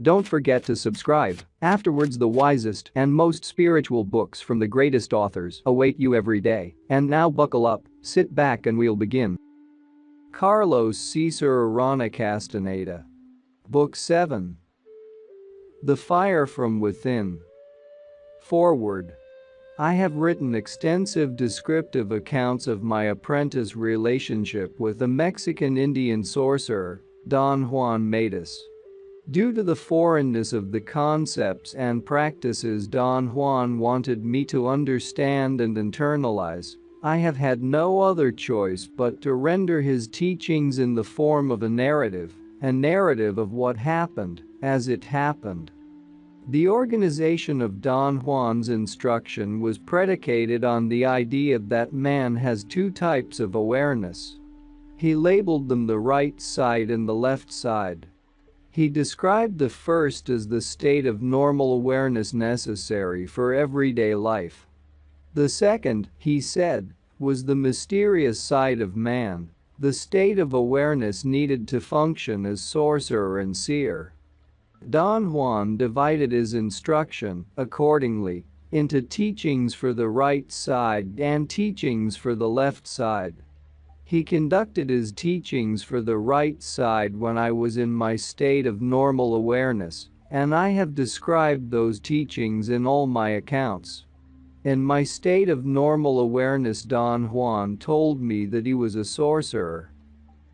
Don't forget to subscribe. Afterwards, the wisest and most spiritual books from the greatest authors await you every day. And now buckle up, sit back and we'll begin. Carlos Castaneda. Book 7. The Fire from Within. Foreword. I have written extensive descriptive accounts of my apprentice relationship with the Mexican Indian sorcerer, Don Juan. Due to the foreignness of the concepts and practices Don Juan wanted me to understand and internalize, I have had no other choice but to render his teachings in the form of a narrative of what happened, as it happened. The organization of Don Juan's instruction was predicated on the idea that man has two types of awareness. He labeled them the right side and the left side. He described the first as the state of normal awareness necessary for everyday life. The second, he said, was the mysterious side of man, the state of awareness needed to function as sorcerer and seer. Don Juan divided his instruction, accordingly, into teachings for the right side and teachings for the left side. He conducted his teachings for the right side when I was in my state of normal awareness, and I have described those teachings in all my accounts. In my state of normal awareness, Don Juan told me that he was a sorcerer.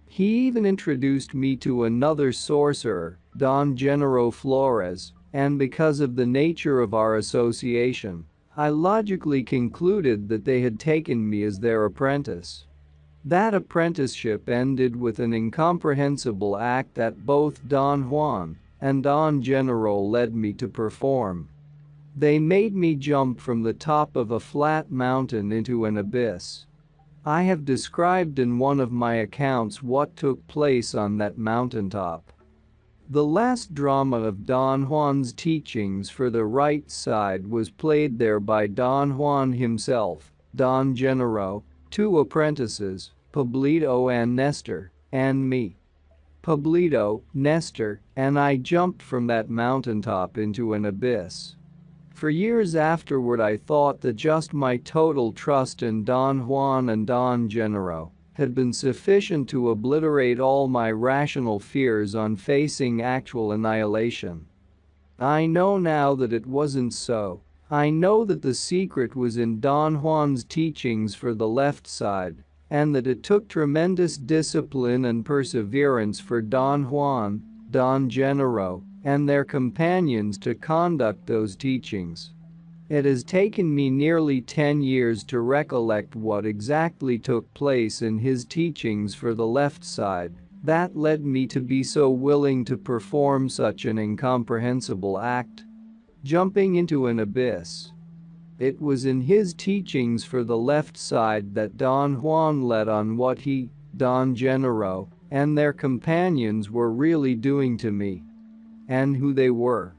He even introduced me to another sorcerer, Don Flores, and because of the nature of our association, I logically concluded that they had taken me as their apprentice. That apprenticeship ended with an incomprehensible act that both Don Juan and Don led me to perform. They made me jump from the top of a flat mountain into an abyss. I have described in one of my accounts what took place on that mountaintop. The last drama of Don Juan's teachings for the right side was played there by Don Juan himself, Don Genaro, two apprentices, Pablito and Nestor, and me. Pablito, Nestor, and I jumped from that mountaintop into an abyss. For years afterward I thought that just my total trust in Don Juan and Don Genaro had been sufficient to obliterate all my rational fears on facing actual annihilation. I know now that it wasn't so. I know that the secret was in Don Juan's teachings for the left side, and that it took tremendous discipline and perseverance for Don Juan, Don Genaro, and their companions to conduct those teachings. It has taken me nearly 10 years to recollect what exactly took place in his teachings for the left side that led me to be so willing to perform such an incomprehensible act. Jumping into an abyss. It was in his teachings for the left side that Don Juan led on what he, Don Genaro, and their companions were really doing to me. And who they were.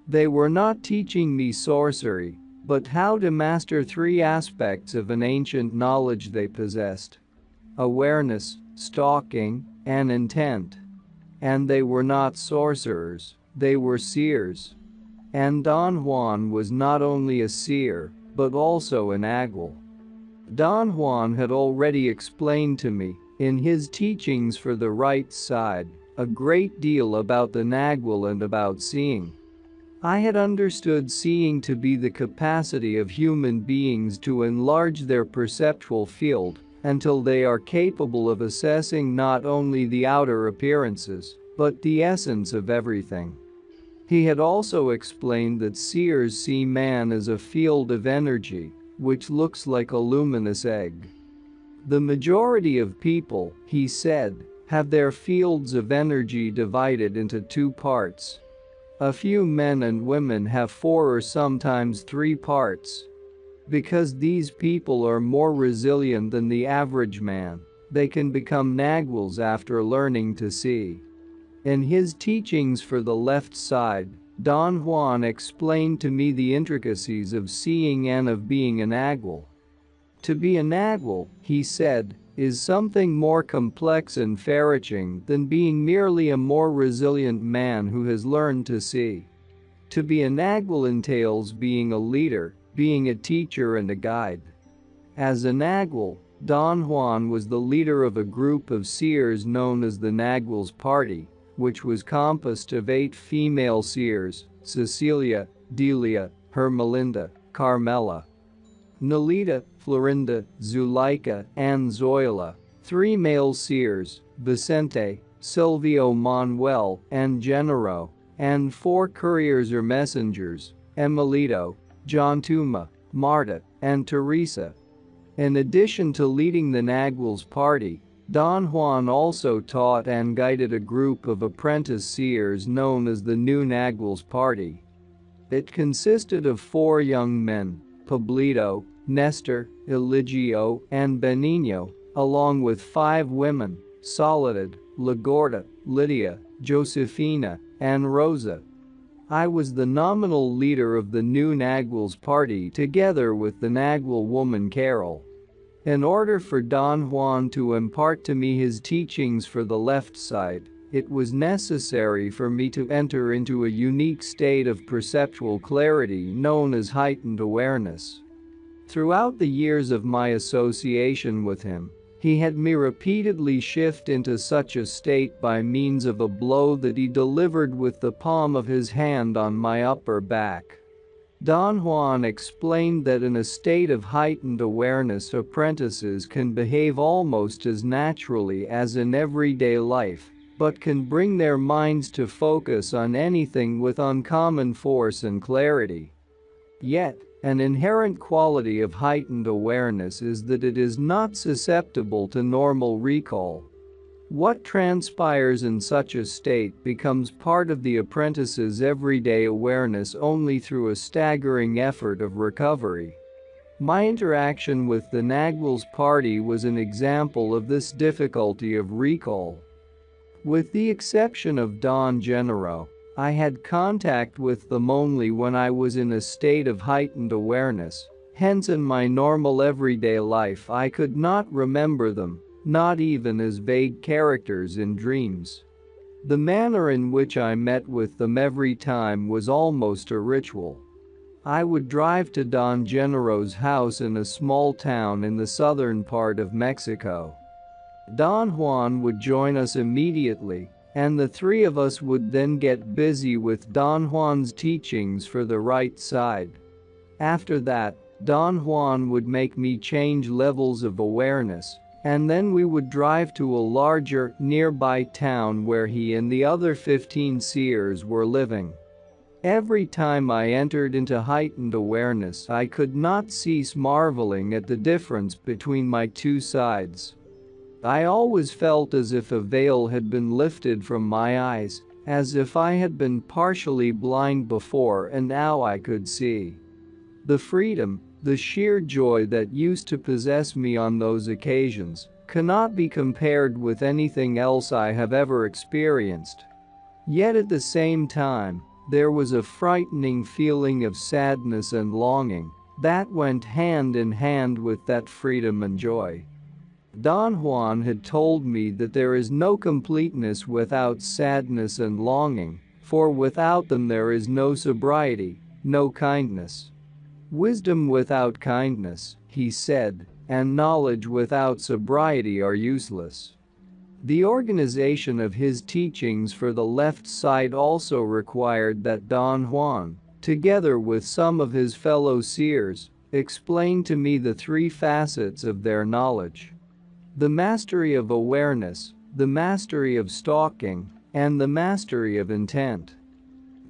They were not teaching me sorcery, but how to master three aspects of an ancient knowledge they possessed: awareness, stalking, and intent. And they were not sorcerers, they were seers. And Don Juan was not only a seer, but also an agil. Don Juan had already explained to me, in his teachings for the right side, a great deal about the Nagual and about seeing. I had understood seeing to be the capacity of human beings to enlarge their perceptual field until they are capable of assessing not only the outer appearances, but the essence of everything. He had also explained that seers see man as a field of energy, which looks like a luminous egg. The majority of people, he said, have their fields of energy divided into two parts. A few men and women have 4 or sometimes 3 parts. Because these people are more resilient than the average man, they can become Naguals after learning to see. In his teachings for the left side, Don Juan explained to me the intricacies of seeing and of being an Nagual. To be a Nagual, he said, is something more complex and far-reaching than being merely a more resilient man who has learned to see. To be a Nagual entails being a leader, being a teacher and a guide. As a Nagual, Don Juan was the leader of a group of seers known as the Nagual's Party, which was composed of 8 female seers: Cecilia, Delia, Hermelinda, Carmela, Nolita, Florinda, Zuleika, and Zoila; 3 male seers, Vicente, Silvio Manuel, and Genaro; and 4 couriers or messengers, Emilito, John Tuma, Marta, and Teresa. In addition to leading the Nagual's Party, Don Juan also taught and guided a group of apprentice seers known as the New Nagual's Party. It consisted of 4 young men, Pablito, Nestor, Eligio, and Benigno, along with 5 women, Soledad, Lagorda, Lydia, Josefina, and Rosa. I was the nominal leader of the New Nagual's Party together with the Nagual woman Carol. In order for Don Juan to impart to me his teachings for the left side, it was necessary for me to enter into a unique state of perceptual clarity known as heightened awareness. Throughout the years of my association with him, he had me repeatedly shift into such a state by means of a blow that he delivered with the palm of his hand on my upper back. Don Juan explained that in a state of heightened awareness, apprentices can behave almost as naturally as in everyday life, but can bring their minds to focus on anything with uncommon force and clarity. Yet, an inherent quality of heightened awareness is that it is not susceptible to normal recall. What transpires in such a state becomes part of the apprentice's everyday awareness only through a staggering effort of recovery. My interaction with the Nagual's Party was an example of this difficulty of recall. With the exception of Don Genaro, I had contact with them only when I was in a state of heightened awareness, hence in my normal everyday life I could not remember them, not even as vague characters in dreams. The manner in which I met with them every time was almost a ritual. I would drive to Don Genaro's house in a small town in the southern part of Mexico. Don Juan would join us immediately, and the 3 of us would then get busy with Don Juan's teachings for the right side. After that, Don Juan would make me change levels of awareness, and then we would drive to a larger, nearby town where he and the other 15 seers were living. Every time I entered into heightened awareness, I could not cease marveling at the difference between my 2 sides. I always felt as if a veil had been lifted from my eyes, as if I had been partially blind before and now I could see. The freedom, the sheer joy that used to possess me on those occasions, cannot be compared with anything else I have ever experienced. Yet at the same time, there was a frightening feeling of sadness and longing that went hand in hand with that freedom and joy. Don Juan had told me that there is no completeness without sadness and longing, for without them there is no sobriety, no kindness. Wisdom without kindness, he said, and knowledge without sobriety are useless. The organization of his teachings for the left side also required that Don Juan, together with some of his fellow seers, explain to me the 3 facets of their knowledge: the mastery of awareness, the mastery of stalking, and the mastery of intent.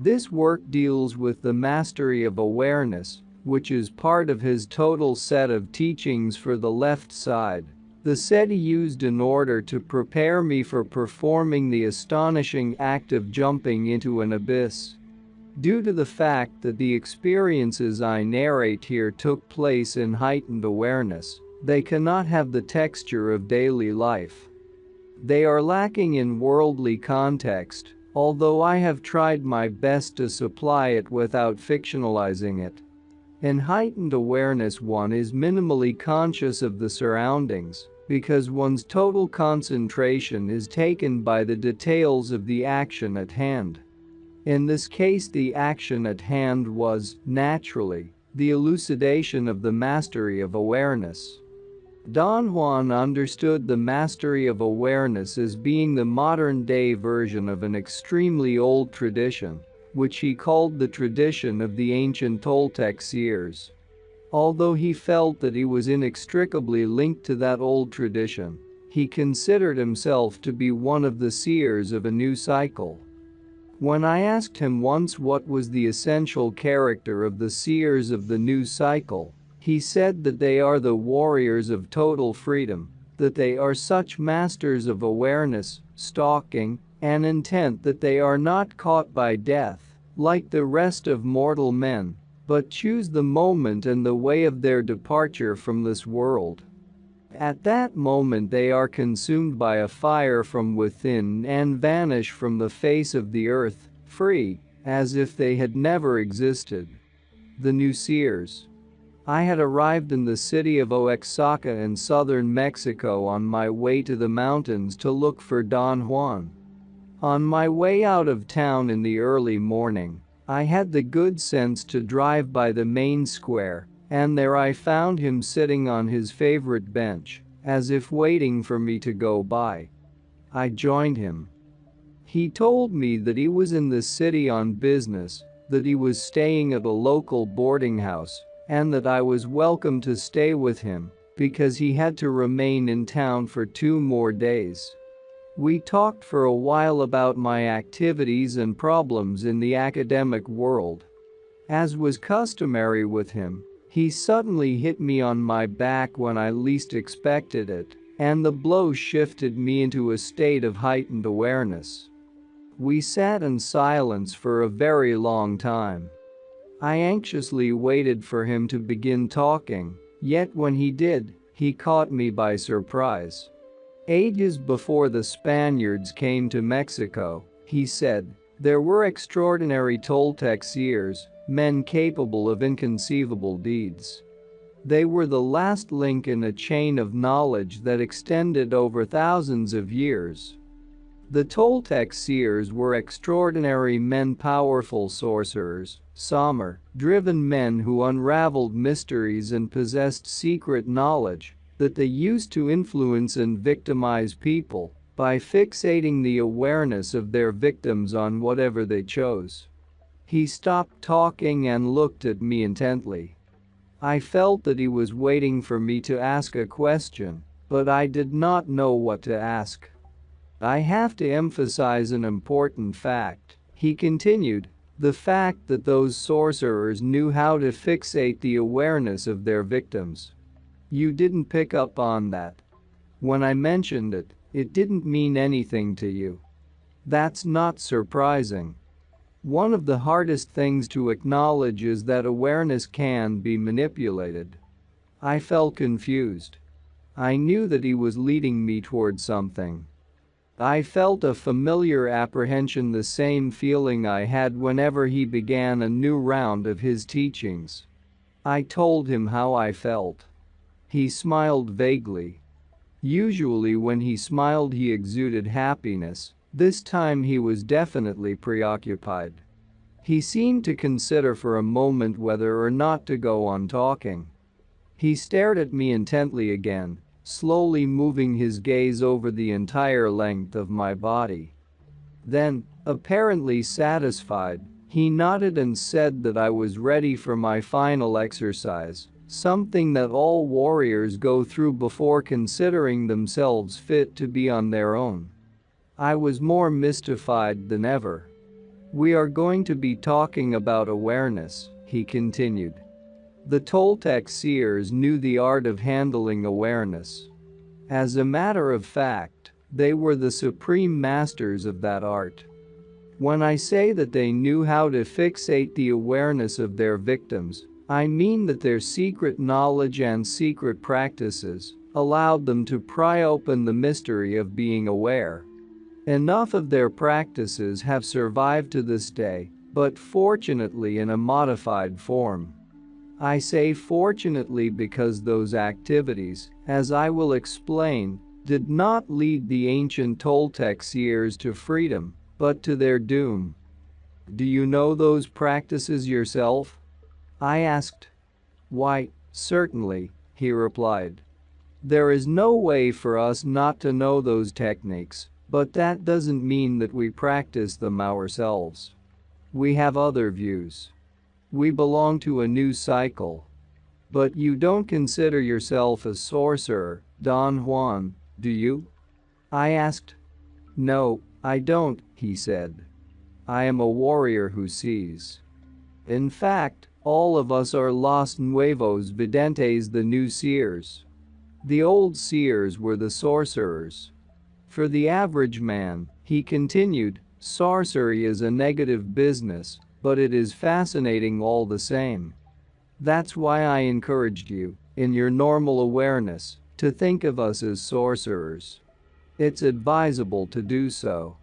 This work deals with the mastery of awareness, which is part of his total set of teachings for the left side, the set he used in order to prepare me for performing the astonishing act of jumping into an abyss. Due to the fact that the experiences I narrate here took place in heightened awareness, they cannot have the texture of daily life. They are lacking in worldly context, although I have tried my best to supply it without fictionalizing it. In heightened awareness, one is minimally conscious of the surroundings, because one's total concentration is taken by the details of the action at hand. In this case, the action at hand was, naturally, the elucidation of the mastery of awareness. Don Juan understood the mastery of awareness as being the modern-day version of an extremely old tradition, which he called the tradition of the ancient Taltec seers. Although he felt that he was inextricably linked to that old tradition, he considered himself to be one of the seers of a new cycle. When I asked him once what was the essential character of the seers of the new cycle, he said that they are the warriors of total freedom, that they are such masters of awareness, stalking, and intent that they are not caught by death, like the rest of mortal men, but choose the moment and the way of their departure from this world. At that moment they are consumed by a fire from within and vanish from the face of the earth, free, as if they had never existed. The new seers. I had arrived in the city of Oaxaca in southern Mexico on my way to the mountains to look for Don Juan. On my way out of town in the early morning, I had the good sense to drive by the main square, and there I found him sitting on his favorite bench, as if waiting for me to go by. I joined him. He told me that he was in the city on business, that he was staying at a local boarding house, and that I was welcome to stay with him, because he had to remain in town for 2 more days. We talked for a while about my activities and problems in the academic world. As was customary with him, he suddenly hit me on my back when I least expected it, and the blow shifted me into a state of heightened awareness. We sat in silence for a very long time. I anxiously waited for him to begin talking, yet when he did, he caught me by surprise. Ages before the Spaniards came to Mexico, he said, there were extraordinary Taltec seers, men capable of inconceivable deeds. They were the last link in a chain of knowledge that extended over thousands of years. The Taltec seers were extraordinary men, powerful sorcerers, driven men who unraveled mysteries and possessed secret knowledge that they used to influence and victimize people by fixating the awareness of their victims on whatever they chose. He stopped talking and looked at me intently. I felt that he was waiting for me to ask a question, but I did not know what to ask. I have to emphasize an important fact, he continued, the fact that those sorcerers knew how to fixate the awareness of their victims. You didn't pick up on that. When I mentioned it, it didn't mean anything to you. That's not surprising. One of the hardest things to acknowledge is that awareness can be manipulated. I felt confused. I knew that he was leading me toward something. I felt a familiar apprehension, the same feeling I had whenever he began a new round of his teachings. I told him how I felt. He smiled vaguely. Usually when he smiled he exuded happiness, this time he was definitely preoccupied. He seemed to consider for a moment whether or not to go on talking. He stared at me intently again, slowly moving his gaze over the entire length of my body. Then, apparently satisfied, he nodded and said that I was ready for my final exercise, something that all warriors go through before considering themselves fit to be on their own. I was more mystified than ever. We are going to be talking about awareness, he continued. The Taltec seers knew the art of handling awareness. As a matter of fact, they were the supreme masters of that art. When I say that they knew how to fixate the awareness of their victims, I mean that their secret knowledge and secret practices allowed them to pry open the mystery of being aware. Enough of their practices have survived to this day, but fortunately in a modified form. I say fortunately because those activities, as I will explain, did not lead the ancient Toltec seers to freedom, but to their doom. Do you know those practices yourself? I asked. Why, certainly, he replied. There is no way for us not to know those techniques, but that doesn't mean that we practice them ourselves. We have other views. We belong to a new cycle. But you don't consider yourself a sorcerer, Don Juan, do you? I asked. No, I don't, he said. I am a warrior who sees. In fact, all of us are los nuevos videntes, the new seers. The old seers were the sorcerers. For the average man, he continued, sorcery is a negative business, but it is fascinating all the same. That's why I encouraged you, in your normal awareness, to think of us as sorcerers. It's advisable to do so.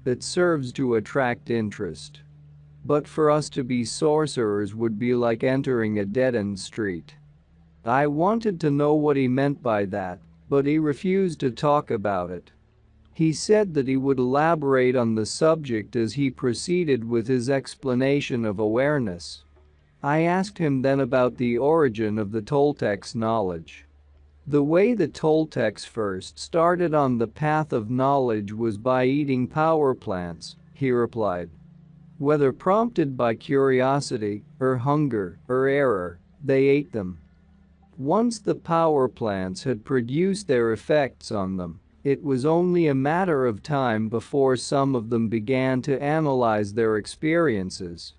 It serves to attract interest. But for us to be sorcerers would be like entering a dead-end street. I wanted to know what he meant by that, but he refused to talk about it. He said that he would elaborate on the subject as he proceeded with his explanation of awareness. I asked him then about the origin of the Toltec's knowledge. The way the Toltecs first started on the path of knowledge was by eating power plants, he replied. Whether prompted by curiosity, or hunger, or error, they ate them. Once the power plants had produced their effects on them, it was only a matter of time before some of them began to analyze their experiences.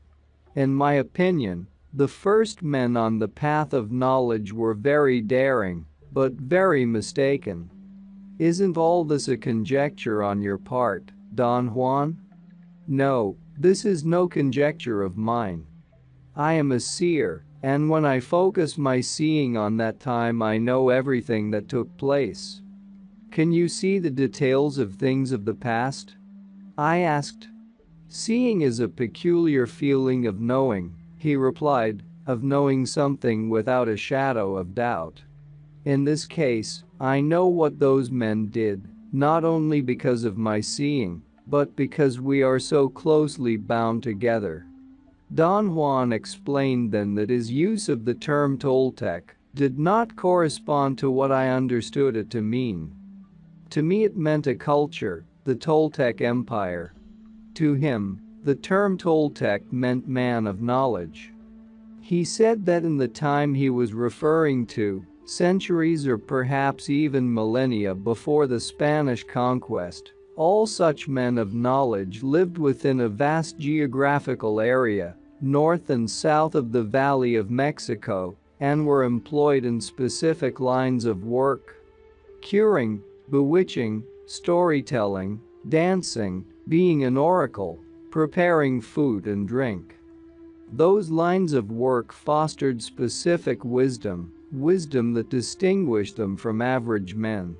In my opinion, the first men on the path of knowledge were very daring, but very mistaken. Isn't all this a conjecture on your part, Don Juan? No, this is no conjecture of mine. I am a seer, and when I focus my seeing on that time I know everything that took place. Can you see the details of things of the past? I asked. Seeing is a peculiar feeling of knowing, he replied, of knowing something without a shadow of doubt. In this case, I know what those men did, not only because of my seeing, but because we are so closely bound together. Don Juan explained then that his use of the term Toltec did not correspond to what I understood it to mean. To me it meant a culture, the Toltec Empire. To him, the term Toltec meant man of knowledge. He said that in the time he was referring to, centuries or perhaps even millennia before the Spanish conquest, all such men of knowledge lived within a vast geographical area, north and south of the Valley of Mexico, and were employed in specific lines of work. Curing, bewitching, storytelling, dancing, being an oracle, preparing food and drink. Those lines of work fostered specific wisdom that distinguished them from average men.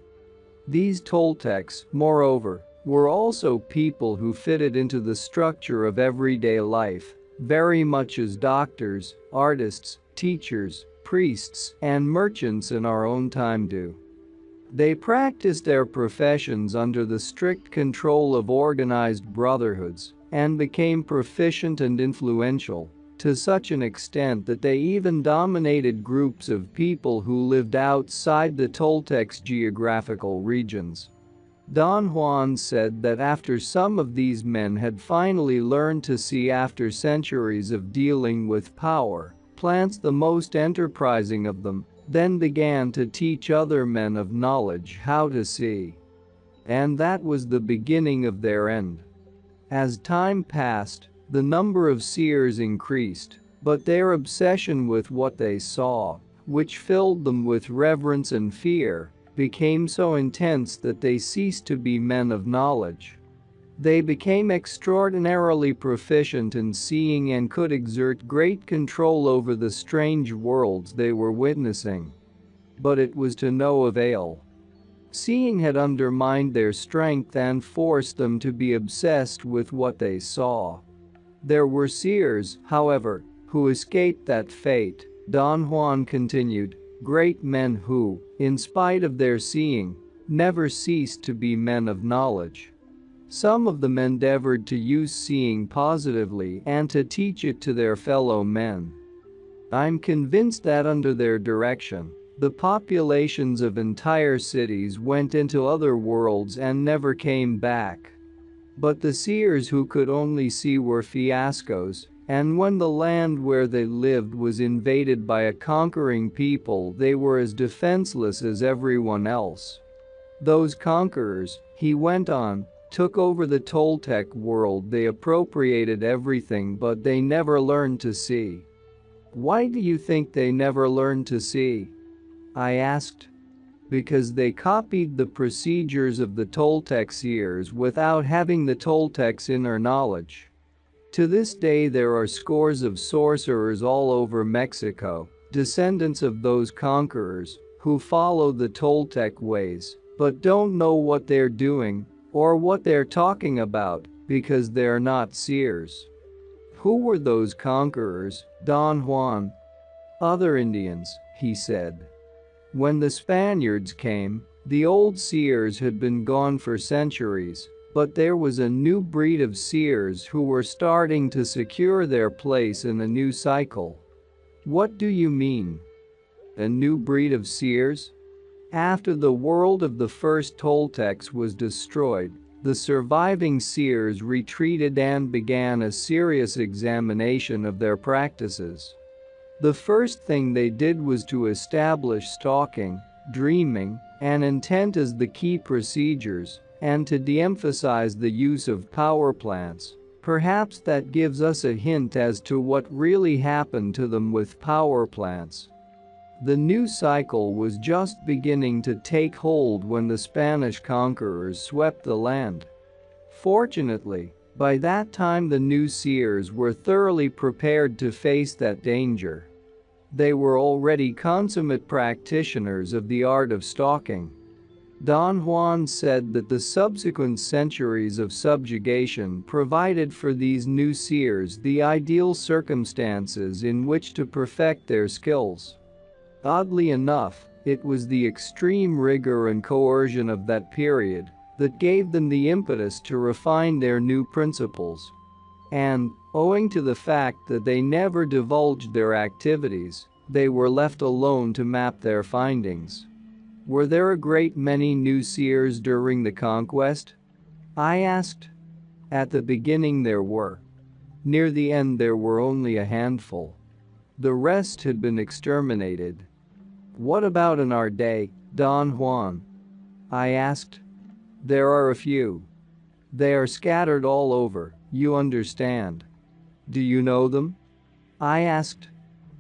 These Toltecs, moreover, were also people who fitted into the structure of everyday life, very much as doctors, artists, teachers, priests, and merchants in our own time do. They practiced their professions under the strict control of organized brotherhoods and became proficient and influential, to such an extent that they even dominated groups of people who lived outside the Toltec's geographical regions. Don Juan said that after some of these men had finally learned to see after centuries of dealing with power plants, the most enterprising of them then began to teach other men of knowledge how to see. And that was the beginning of their end. As time passed, the number of seers increased, but their obsession with what they saw, which filled them with reverence and fear, became so intense that they ceased to be men of knowledge. They became extraordinarily proficient in seeing and could exert great control over the strange worlds they were witnessing. But it was to no avail. Seeing had undermined their strength and forced them to be obsessed with what they saw. There were seers, however, who escaped that fate, Don Juan continued, Great men who, in spite of their seeing, never ceased to be men of knowledge. Some of them endeavored to use seeing positively and to teach it to their fellow men. I'm convinced that under their direction, the populations of entire cities went into other worlds and never came back. But the seers who could only see were fiascos, and when the land where they lived was invaded by a conquering people, they were as defenseless as everyone else. Those conquerors, he went on, took over the Taltec world. They appropriated everything, but they never learned to see. Why do you think they never learned to see? I asked. Because they copied the procedures of the Taltec seers without having the Taltec's inner knowledge. To this day there are scores of sorcerers all over Mexico, descendants of those conquerors, who follow the Taltec ways, but don't know what they're doing, or what they're talking about, because they're not seers. Who were those conquerors, Don Juan? Other Indians, he said. When the Spaniards came, the old seers had been gone for centuries, but there was a new breed of seers who were starting to secure their place in the new cycle. What do you mean? A new breed of seers? After the world of the first Toltecs was destroyed, the surviving seers retreated and began a serious examination of their practices. The first thing they did was to establish stalking, dreaming, and intent as the key procedures, and to de-emphasize the use of power plants. Perhaps that gives us a hint as to what really happened to them with power plants. The new cycle was just beginning to take hold when the Spanish conquerors swept the land. Fortunately, by that time the new seers were thoroughly prepared to face that danger. They were already consummate practitioners of the art of stalking. Don Juan said that the subsequent centuries of subjugation provided for these new seers the ideal circumstances in which to perfect their skills. Oddly enough, it was the extreme rigor and coercion of that period that gave them the impetus to refine their new principles. And, owing to the fact that they never divulged their activities, they were left alone to map their findings. Were there a great many new seers during the conquest? I asked. At the beginning there were. Near the end there were only a handful. The rest had been exterminated. What about in our day, Don Juan? I asked. There are a few. They are scattered all over, you understand. Do you know them? I asked.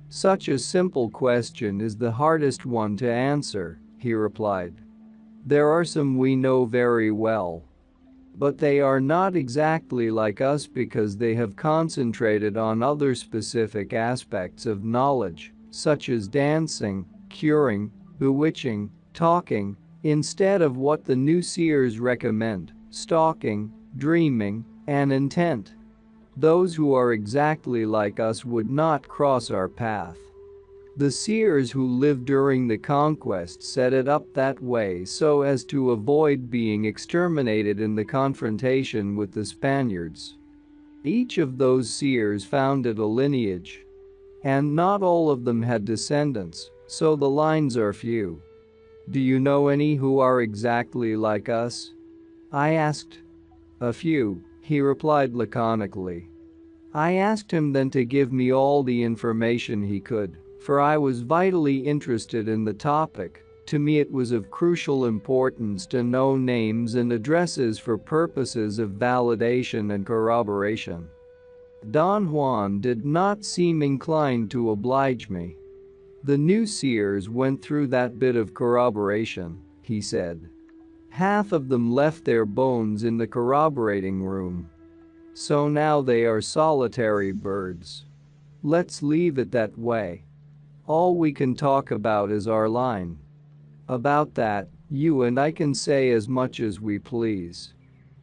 Such a simple question is the hardest one to answer, he replied. There are some we know very well. But they are not exactly like us because they have concentrated on other specific aspects of knowledge, such as dancing, curing, bewitching, talking, instead of what the new seers recommend, stalking, dreaming, and intent. Those who are exactly like us would not cross our path. The seers who lived during the conquest set it up that way so as to avoid being exterminated in the confrontation with the Spaniards. Each of those seers founded a lineage. And not all of them had descendants, so the lines are few. Do you know any who are exactly like us? I asked. A few, he replied laconically. I asked him then to give me all the information he could, for I was vitally interested in the topic. To me it was of crucial importance to know names and addresses for purposes of validation and corroboration. Don Juan did not seem inclined to oblige me. The new seers went through that bit of corroboration, he said. Half of them left their bones in the corroborating room. So now they are solitary birds. Let's leave it that way. All we can talk about is our line. About that, you and I can say as much as we please.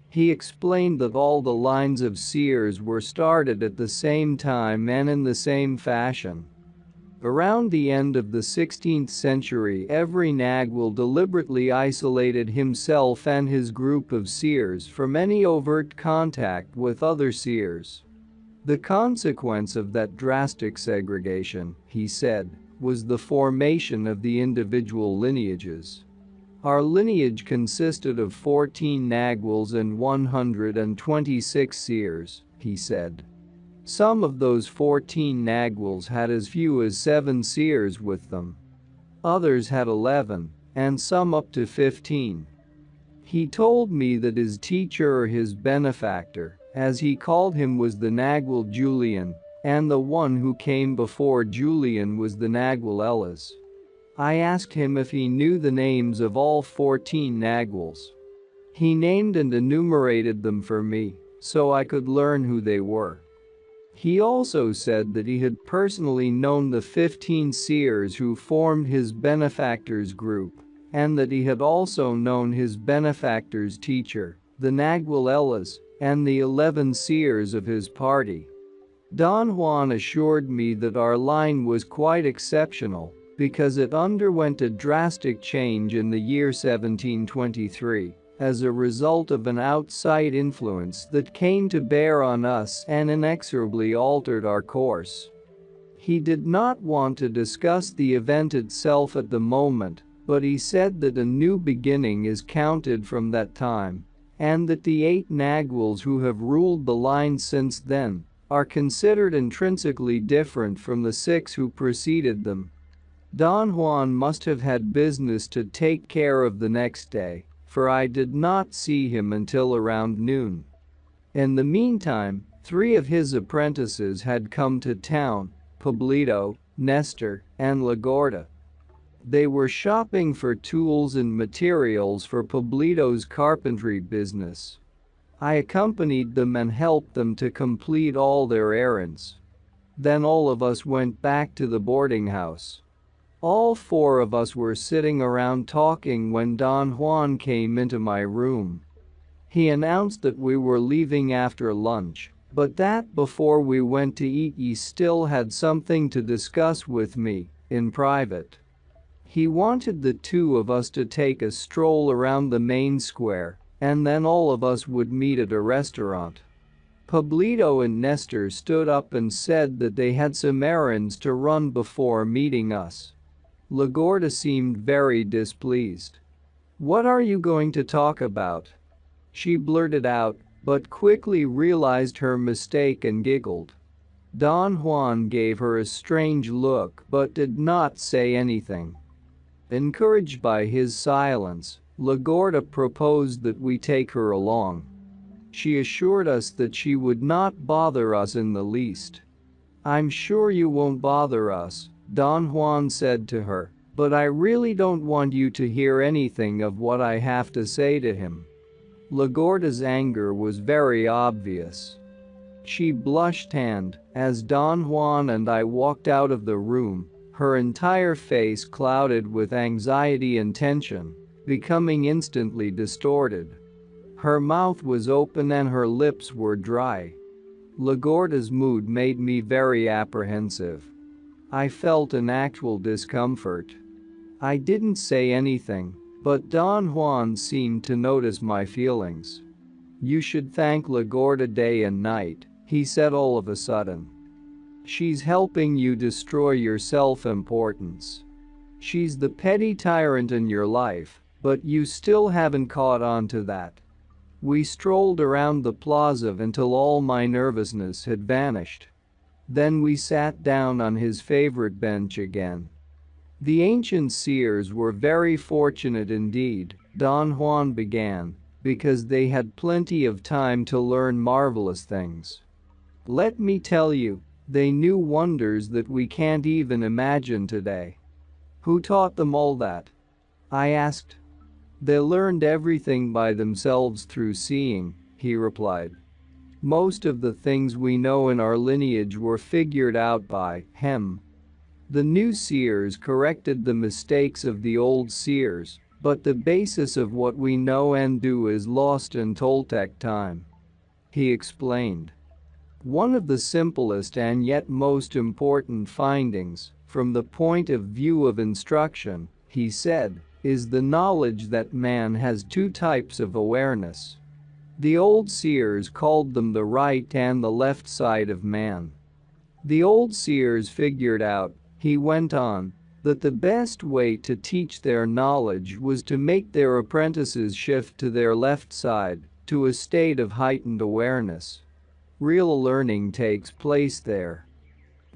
He explained that all the lines of seers were started at the same time and in the same fashion. Around the end of the 16th century, every Nagwal deliberately isolated himself and his group of seers from any overt contact with other seers. The consequence of that drastic segregation, he said, was the formation of the individual lineages. Our lineage consisted of 14 Nagwals and 126 seers, he said. Some of those 14 Nagwals had as few as 7 seers with them. Others had 11, and some up to 15. He told me that his teacher or his benefactor, as he called him, was the Nagwal Julian, and the one who came before Julian was the Nagwal Elis. I asked him if he knew the names of all 14 Nagwals. He named and enumerated them for me, so I could learn who they were. He also said that he had personally known the 15 seers who formed his benefactor's group, and that he had also known his benefactor's teacher, the Nagwal Elis, and the 11 seers of his party. Don Juan assured me that our line was quite exceptional because it underwent a drastic change in the year 1723 as a result of an outside influence that came to bear on us and inexorably altered our course. He did not want to discuss the event itself at the moment, but he said that a new beginning is counted from that time, and that the 8 Nagwals who have ruled the line since then are considered intrinsically different from the 6 who preceded them. Don Juan must have had business to take care of the next day, for I did not see him until around noon. In the meantime, 3 of his apprentices had come to town, Pablito, Nestor, and Lagorda. They were shopping for tools and materials for Pablito's carpentry business. I accompanied them and helped them to complete all their errands. Then all of us went back to the boarding house. All 4 of us were sitting around talking when Don Juan came into my room. He announced that we were leaving after lunch, but that before we went to eat he still had something to discuss with me, in private. He wanted the 2 of us to take a stroll around the main square, and then all of us would meet at a restaurant. Pablito and Nestor stood up and said that they had some errands to run before meeting us. Lagorda seemed very displeased. "What are you going to talk about?" she blurted out, but quickly realized her mistake and giggled. Don Juan gave her a strange look but did not say anything. Encouraged by his silence, Lagorda proposed that we take her along. She assured us that she would not bother us in the least. "I'm sure you won't bother us," Don Juan said to her, "but I really don't want you to hear anything of what I have to say to him." Lagorda's anger was very obvious. She blushed and, as Don Juan and I walked out of the room, her entire face clouded with anxiety and tension, becoming instantly distorted. Her mouth was open and her lips were dry. Lagorda's mood made me very apprehensive. I felt an actual discomfort. I didn't say anything, but Don Juan seemed to notice my feelings. "You should thank Lagorda day and night," he said all of a sudden. "She's helping you destroy your self-importance. She's the petty tyrant in your life, but you still haven't caught on to that." We strolled around the plaza until all my nervousness had vanished. Then we sat down on his favorite bench again. "The ancient seers were very fortunate indeed," Don Juan began, "because they had plenty of time to learn marvelous things. Let me tell you, they knew wonders that we can't even imagine today." "Who taught them all that?" I asked. "They learned everything by themselves through seeing," he replied. "Most of the things we know in our lineage were figured out by him. The new seers corrected the mistakes of the old seers, but the basis of what we know and do is lost in Taltec time," he explained. "One of the simplest and yet most important findings, from the point of view of instruction, he said, is the knowledge that man has two types of awareness. The old seers called them the right and the left side of man. The old seers figured out, he went on, that the best way to teach their knowledge was to make their apprentices shift to their left side, to a state of heightened awareness. Real learning takes place there.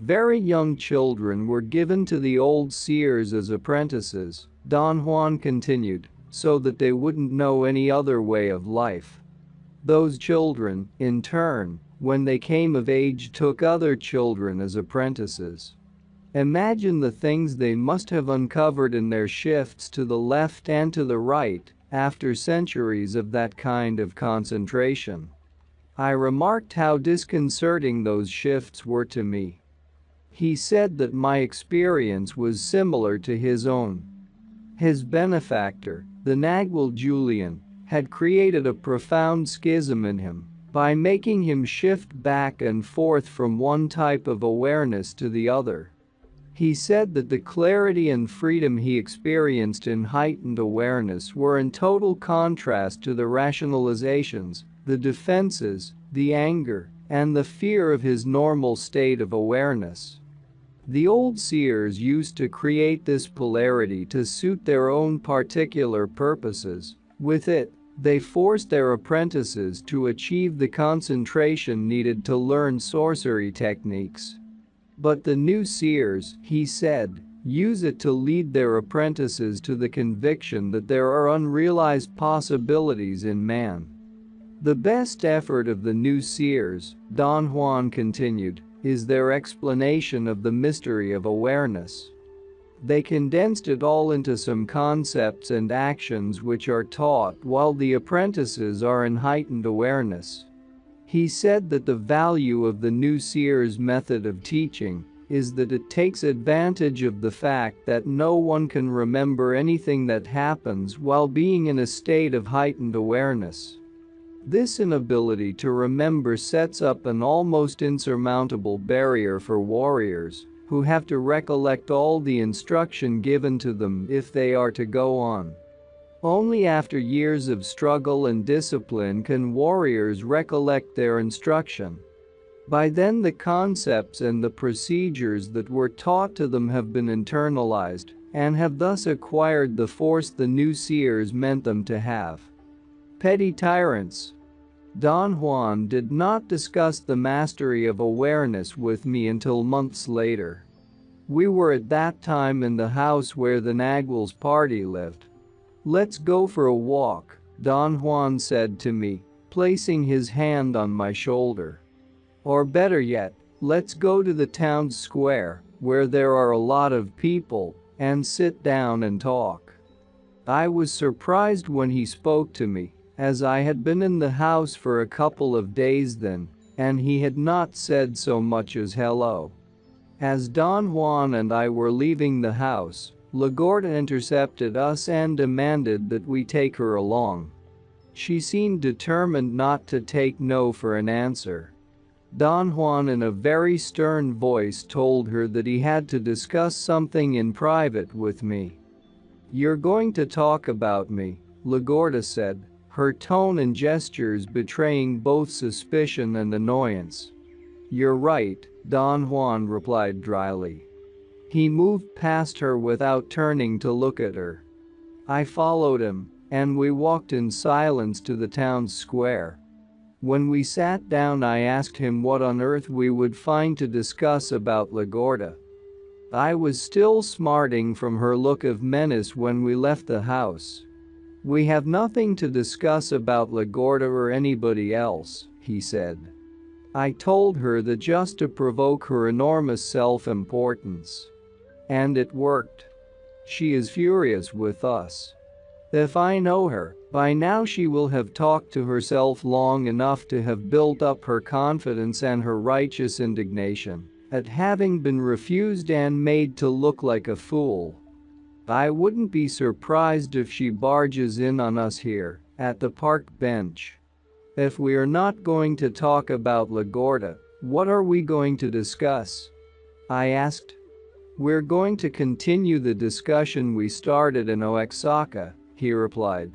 Very young children were given to the old seers as apprentices, Don Juan continued, so that they wouldn't know any other way of life. Those children, in turn, when they came of age, took other children as apprentices. Imagine the things they must have uncovered in their shifts to the left and to the right after centuries of that kind of concentration. I remarked how disconcerting those shifts were to me. He said that my experience was similar to his own. His benefactor, the Nagual Julian, had created a profound schism in him by making him shift back and forth from one type of awareness to the other. He said that the clarity and freedom he experienced in heightened awareness were in total contrast to the rationalizations, the defenses, the anger, and the fear of his normal state of awareness. The old seers used to create this polarity to suit their own particular purposes. With it, they forced their apprentices to achieve the concentration needed to learn sorcery techniques. But the new seers, he said, use it to lead their apprentices to the conviction that there are unrealized possibilities in man. The best effort of the new seers, Don Juan continued, is their explanation of the mystery of awareness. They condensed it all into some concepts and actions which are taught while the apprentices are in heightened awareness. He said that the value of the new seer's method of teaching is that it takes advantage of the fact that no one can remember anything that happens while being in a state of heightened awareness. This inability to remember sets up an almost insurmountable barrier for warriors, who have to recollect all the instruction given to them if they are to go on. Only after years of struggle and discipline can warriors recollect their instruction. By then the concepts and the procedures that were taught to them have been internalized and have thus acquired the force the new seers meant them to have. Petty tyrants. Don Juan did not discuss the mastery of awareness with me until months later. We were at that time in the house where the Nagual's party lived. "Let's go for a walk," Don Juan said to me, placing his hand on my shoulder. "Or better yet, let's go to the town square, where there are a lot of people, and sit down and talk." I was surprised when he spoke to me, as I had been in the house for a couple of days then, and he had not said so much as hello. As Don Juan and I were leaving the house, Lagorta intercepted us and demanded that we take her along. She seemed determined not to take no for an answer. Don Juan in a very stern voice told her that he had to discuss something in private with me. "You're going to talk about me," Lagorta said, her tone and gestures betraying both suspicion and annoyance. "You're right," Don Juan replied dryly. He moved past her without turning to look at her. I followed him, and we walked in silence to the town square. When we sat down, I asked him what on earth we would find to discuss about Lagorta. I was still smarting from her look of menace when we left the house. "We have nothing to discuss about Lagorta or anybody else," he said. I told her that just to provoke her enormous self-importance. And it worked. She is furious with us. If I know her, by now she will have talked to herself long enough to have built up her confidence and her righteous indignation at having been refused and made to look like a fool. I wouldn't be surprised if she barges in on us here, at the park bench. If we are not going to talk about Lagorta, what are we going to discuss? I asked. "We're going to continue the discussion we started in Oaxaca," he replied.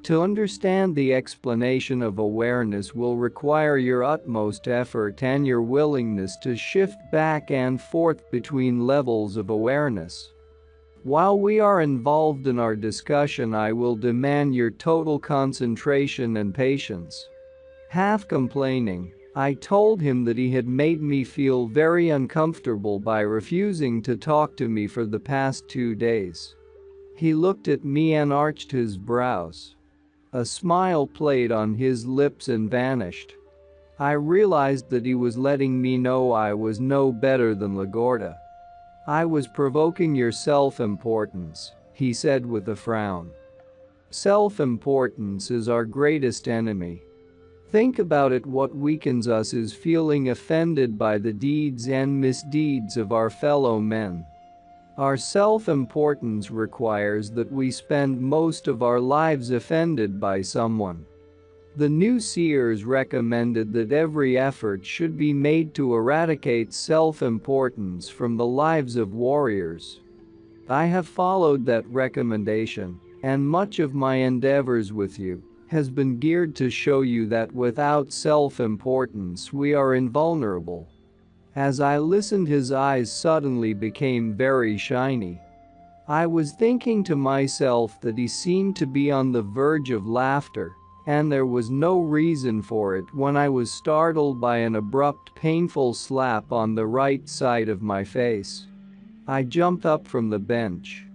"To understand the explanation of awareness will require your utmost effort and your willingness to shift back and forth between levels of awareness. While we are involved in our discussion, I will demand your total concentration and patience." Half complaining, I told him that he had made me feel very uncomfortable by refusing to talk to me for the past 2 days. He looked at me and arched his brows. A smile played on his lips and vanished. I realized that he was letting me know I was no better than Lagorda. "I was provoking your self-importance," he said with a frown. "Self-importance is our greatest enemy. Think about it, what weakens us is feeling offended by the deeds and misdeeds of our fellow men. Our self-importance requires that we spend most of our lives offended by someone." The new seers recommended that every effort should be made to eradicate self-importance from the lives of warriors. I have followed that recommendation, and much of my endeavors with you has been geared to show you that without self-importance we are invulnerable. As I listened, his eyes suddenly became very shiny. I was thinking to myself that he seemed to be on the verge of laughter, and there was no reason for it when I was startled by an abrupt, painful slap on the right side of my face. I jumped up from the bench.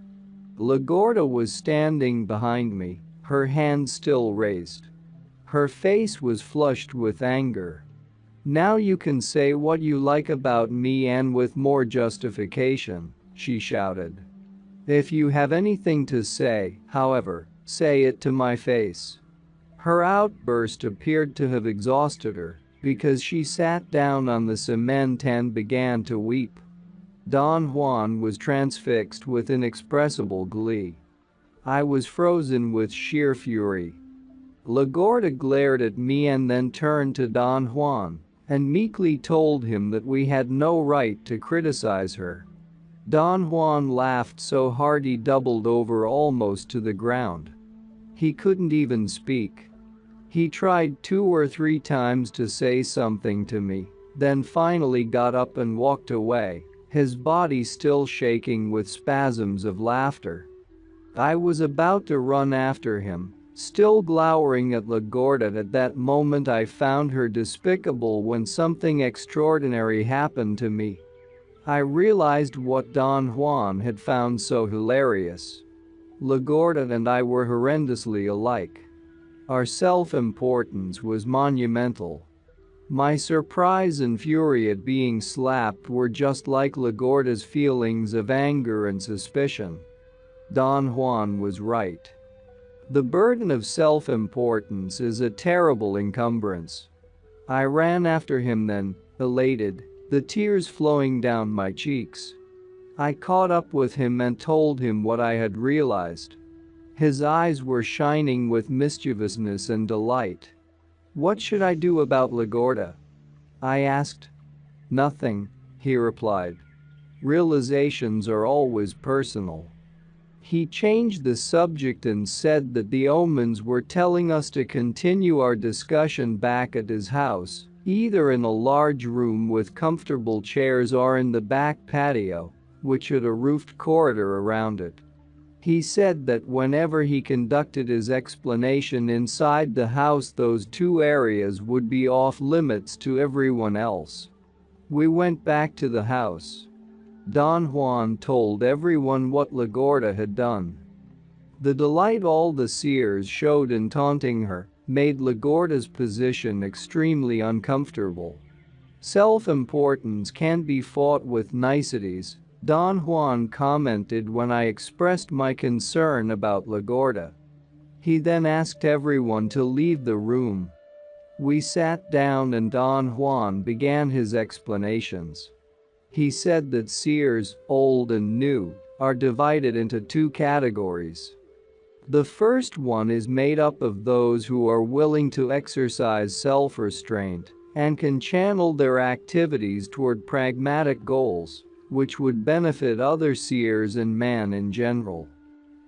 Lagorda was standing behind me, her hand still raised. Her face was flushed with anger. "Now you can say what you like about me, and with more justification," she shouted. "If you have anything to say, however, say it to my face." Her outburst appeared to have exhausted her, because she sat down on the cement and began to weep. Don Juan was transfixed with inexpressible glee. I was frozen with sheer fury. Lagorda glared at me and then turned to Don Juan and meekly told him that we had no right to criticize her. Don Juan laughed so hard he doubled over almost to the ground. He couldn't even speak. He tried 2 or 3 times to say something to me, then finally got up and walked away, his body still shaking with spasms of laughter. I was about to run after him, still glowering at Lagorda. At that moment I found her despicable when something extraordinary happened to me. I realized what Don Juan had found so hilarious. Lagorda and I were horrendously alike. Our self-importance was monumental. My surprise and fury at being slapped were just like Lagorda's feelings of anger and suspicion. Don Juan was right. The burden of self-importance is a terrible encumbrance. I ran after him then, elated, the tears flowing down my cheeks. I caught up with him and told him what I had realized. His eyes were shining with mischievousness and delight. "What should I do about Lagorda?" I asked. "Nothing," he replied. "Realizations are always personal." He changed the subject and said that the omens were telling us to continue our discussion back at his house, either in a large room with comfortable chairs or in the back patio, which had a roofed corridor around it. He said that whenever he conducted his explanation inside the house, those 2 areas would be off limits to everyone else. We went back to the house. Don Juan told everyone what Lagorda had done. The delight all the seers showed in taunting her made Lagorda's position extremely uncomfortable. "Self-importance can't be fought with niceties," Don Juan commented when I expressed my concern about Lagorda. He then asked everyone to leave the room. We sat down and Don Juan began his explanations. He said that seers, old and new, are divided into 2 categories. The first one is made up of those who are willing to exercise self-restraint and can channel their activities toward pragmatic goals, which would benefit other seers and man in general.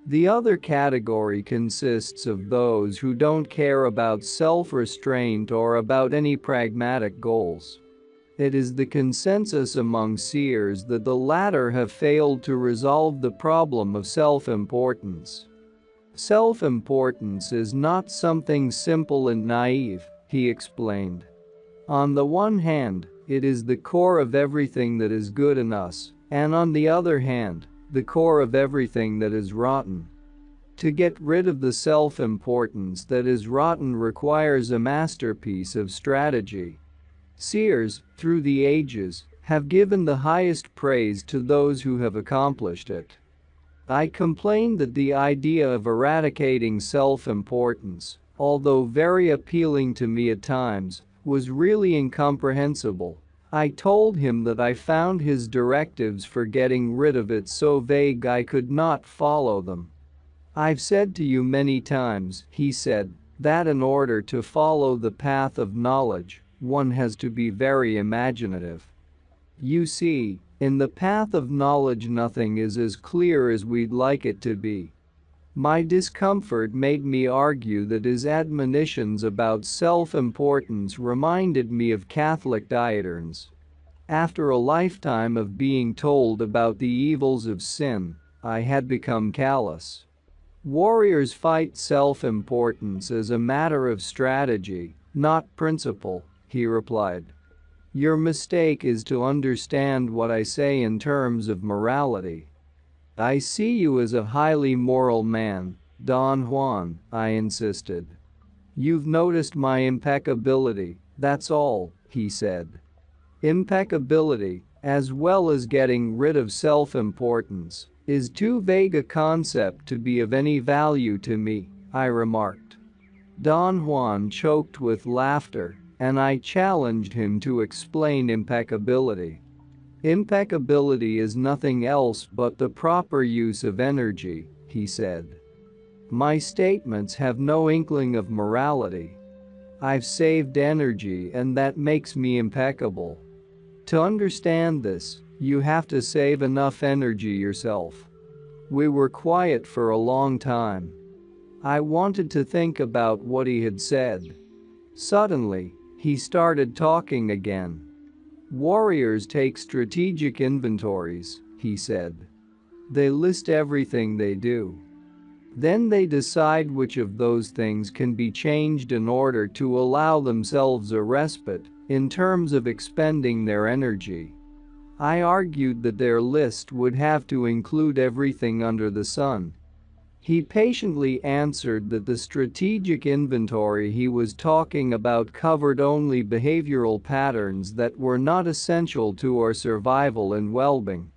The other category consists of those who don't care about self-restraint or about any pragmatic goals. It is the consensus among seers that the latter have failed to resolve the problem of self-importance. Self-importance is not something simple and naive, he explained. On the one hand, it is the core of everything that is good in us, and on the other hand, the core of everything that is rotten. To get rid of the self-importance that is rotten requires a masterpiece of strategy. Seers, through the ages, have given the highest praise to those who have accomplished it. I complained that the idea of eradicating self-importance, although very appealing to me at times, was really incomprehensible. I told him that I found his directives for getting rid of it so vague I could not follow them. I've said to you many times, he said, that in order to follow the path of knowledge, one has to be very imaginative. You see, in the path of knowledge nothing is as clear as we'd like it to be. My discomfort made me argue that his admonitions about self-importance reminded me of Catholic dieterns. After a lifetime of being told about the evils of sin, I had become callous. Warriors fight self-importance as a matter of strategy, not principle, he replied. Your mistake is to understand what I say in terms of morality. I see you as a highly moral man, Don Juan, I insisted. You've noticed my impeccability, that's all, he said. Impeccability, as well as getting rid of self-importance, is too vague a concept to be of any value to me, I remarked. Don Juan choked with laughter, and I challenged him to explain impeccability. Impeccability is nothing else but the proper use of energy, he said. My statements have no inkling of morality. I've saved energy and that makes me impeccable. To understand this, you have to save enough energy yourself. We were quiet for a long time. I wanted to think about what he had said. Suddenly, he started talking again. Warriors take strategic inventories, he said. They list everything they do. Then they decide which of those things can be changed in order to allow themselves a respite, in terms of expending their energy. I argued that their list would have to include everything under the sun. He patiently answered that the strategic inventory he was talking about covered only behavioral patterns that were not essential to our survival and well-being.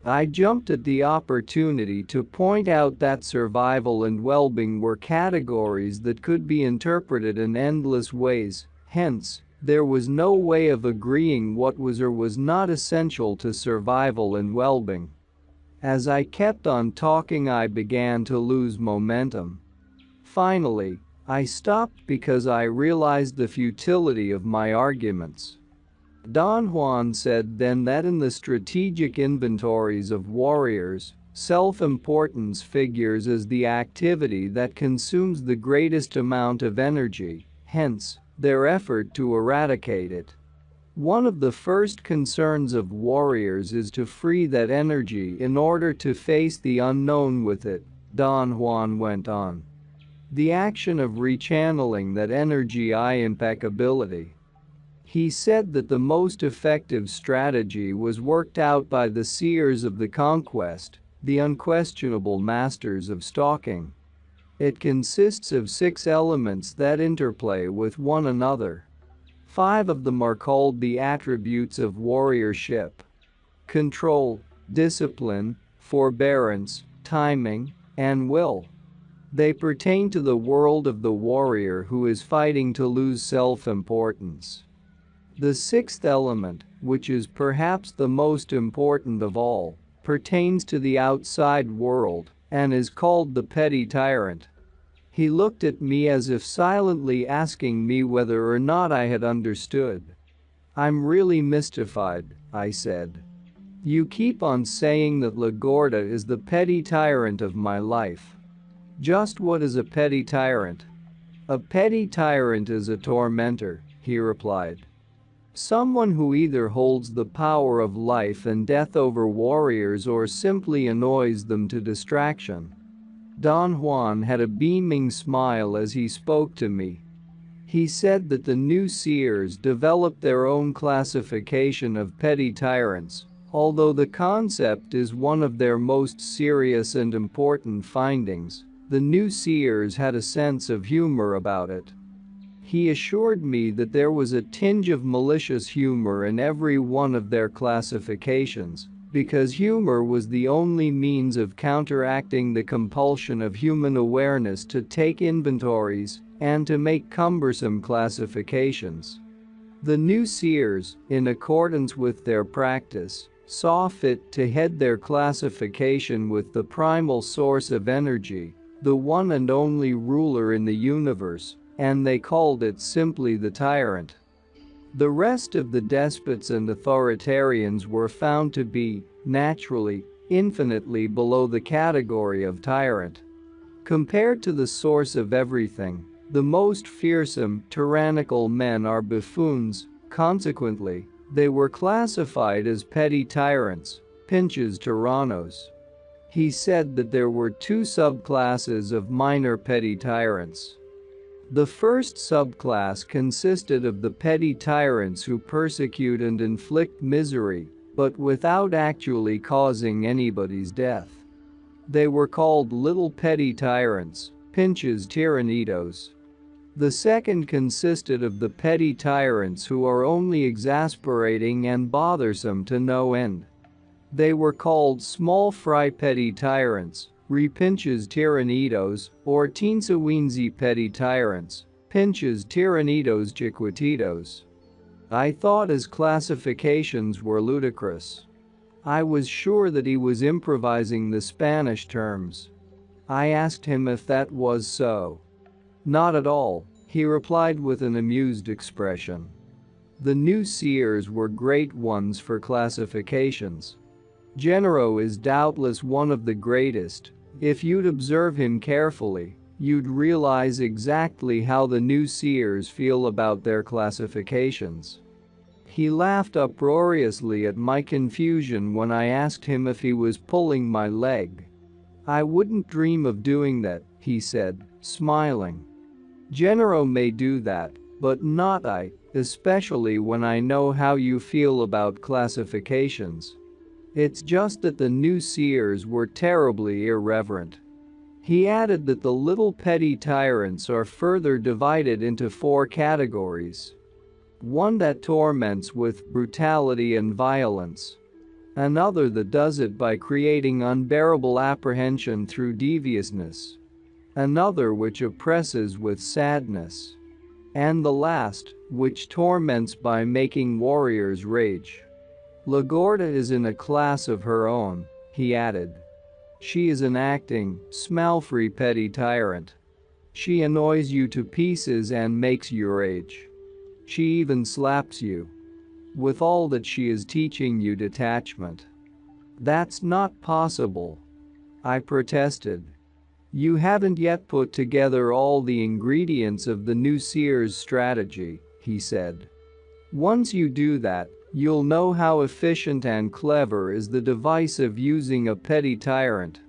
I jumped at the opportunity to point out that survival and well-being were categories that could be interpreted in endless ways, hence, there was no way of agreeing what was or was not essential to survival and well-being. As I kept on talking, I began to lose momentum. Finally, I stopped because I realized the futility of my arguments. Don Juan said then that in the strategic inventories of warriors, self-importance figures as the activity that consumes the greatest amount of energy, hence, their effort to eradicate it. One of the first concerns of warriors is to free that energy in order to face the unknown with it, Don Juan went on. The action of rechanneling that energy impeccability. He said that the most effective strategy was worked out by the seers of the conquest, the unquestionable masters of stalking. It consists of 6 elements that interplay with one another. 5 of them are called the attributes of warriorship: control, discipline, forbearance, timing, and will. They pertain to the world of the warrior who is fighting to lose self-importance. The 6th element, which is perhaps the most important of all, pertains to the outside world and is called the petty tyrant. He looked at me as if silently asking me whether or not I had understood. I'm really mystified, I said. You keep on saying that Lagorda is the petty tyrant of my life. Just what is a petty tyrant? A petty tyrant is a tormentor, he replied. Someone who either holds the power of life and death over warriors or simply annoys them to distraction. Don Juan had a beaming smile as he spoke to me. He said that the new seers developed their own classification of petty tyrants, although the concept is one of their most serious and important findings. The new seers had a sense of humor about it. He assured me that there was a tinge of malicious humor in every one of their classifications, because humor was the only means of counteracting the compulsion of human awareness to take inventories and to make cumbersome classifications. The new seers, in accordance with their practice, saw fit to head their classification with the primal source of energy, the one and only ruler in the universe, and they called it simply the tyrant. The rest of the despots and authoritarians were found to be, naturally, infinitely below the category of tyrant. Compared to the source of everything, the most fearsome, tyrannical men are buffoons. Consequently, they were classified as petty tyrants, pinches tyrannos. He said that there were two subclasses of minor petty tyrants. The first subclass consisted of the petty tyrants who persecute and inflict misery, but without actually causing anybody's death. They were called little petty tyrants, pinches tyrannitos. The second consisted of the petty tyrants who are only exasperating and bothersome to no end. They were called small fry petty tyrants, repinches tyrannitos, or tinsawinzi petty tyrants, pinches tyrannitos chiquititos. I thought his classifications were ludicrous. I was sure that he was improvising the Spanish terms. I asked him if that was so. Not at all, he replied with an amused expression. The new seers were great ones for classifications. Genero is doubtless one of the greatest. If you'd observe him carefully, you'd realize exactly how the new seers feel about their classifications. He laughed uproariously at my confusion when I asked him if he was pulling my leg. I wouldn't dream of doing that, he said, smiling. Genero may do that, but not I, especially when I know how you feel about classifications. It's just that the new seers were terribly irreverent. He added that the little petty tyrants are further divided into four categories. One that torments with brutality and violence. Another that does it by creating unbearable apprehension through deviousness. Another which oppresses with sadness. And the last, which torments by making warriors rage. Lagorda is in a class of her own, he added. She is an acting, smell-free petty tyrant. She annoys you to pieces and makes you rage. She even slaps you. With all that she is teaching you detachment. That's not possible. I protested. You haven't yet put together all the ingredients of the new seer's strategy, he said. Once you do that, you'll know how efficient and clever is the device of using a petty tyrant.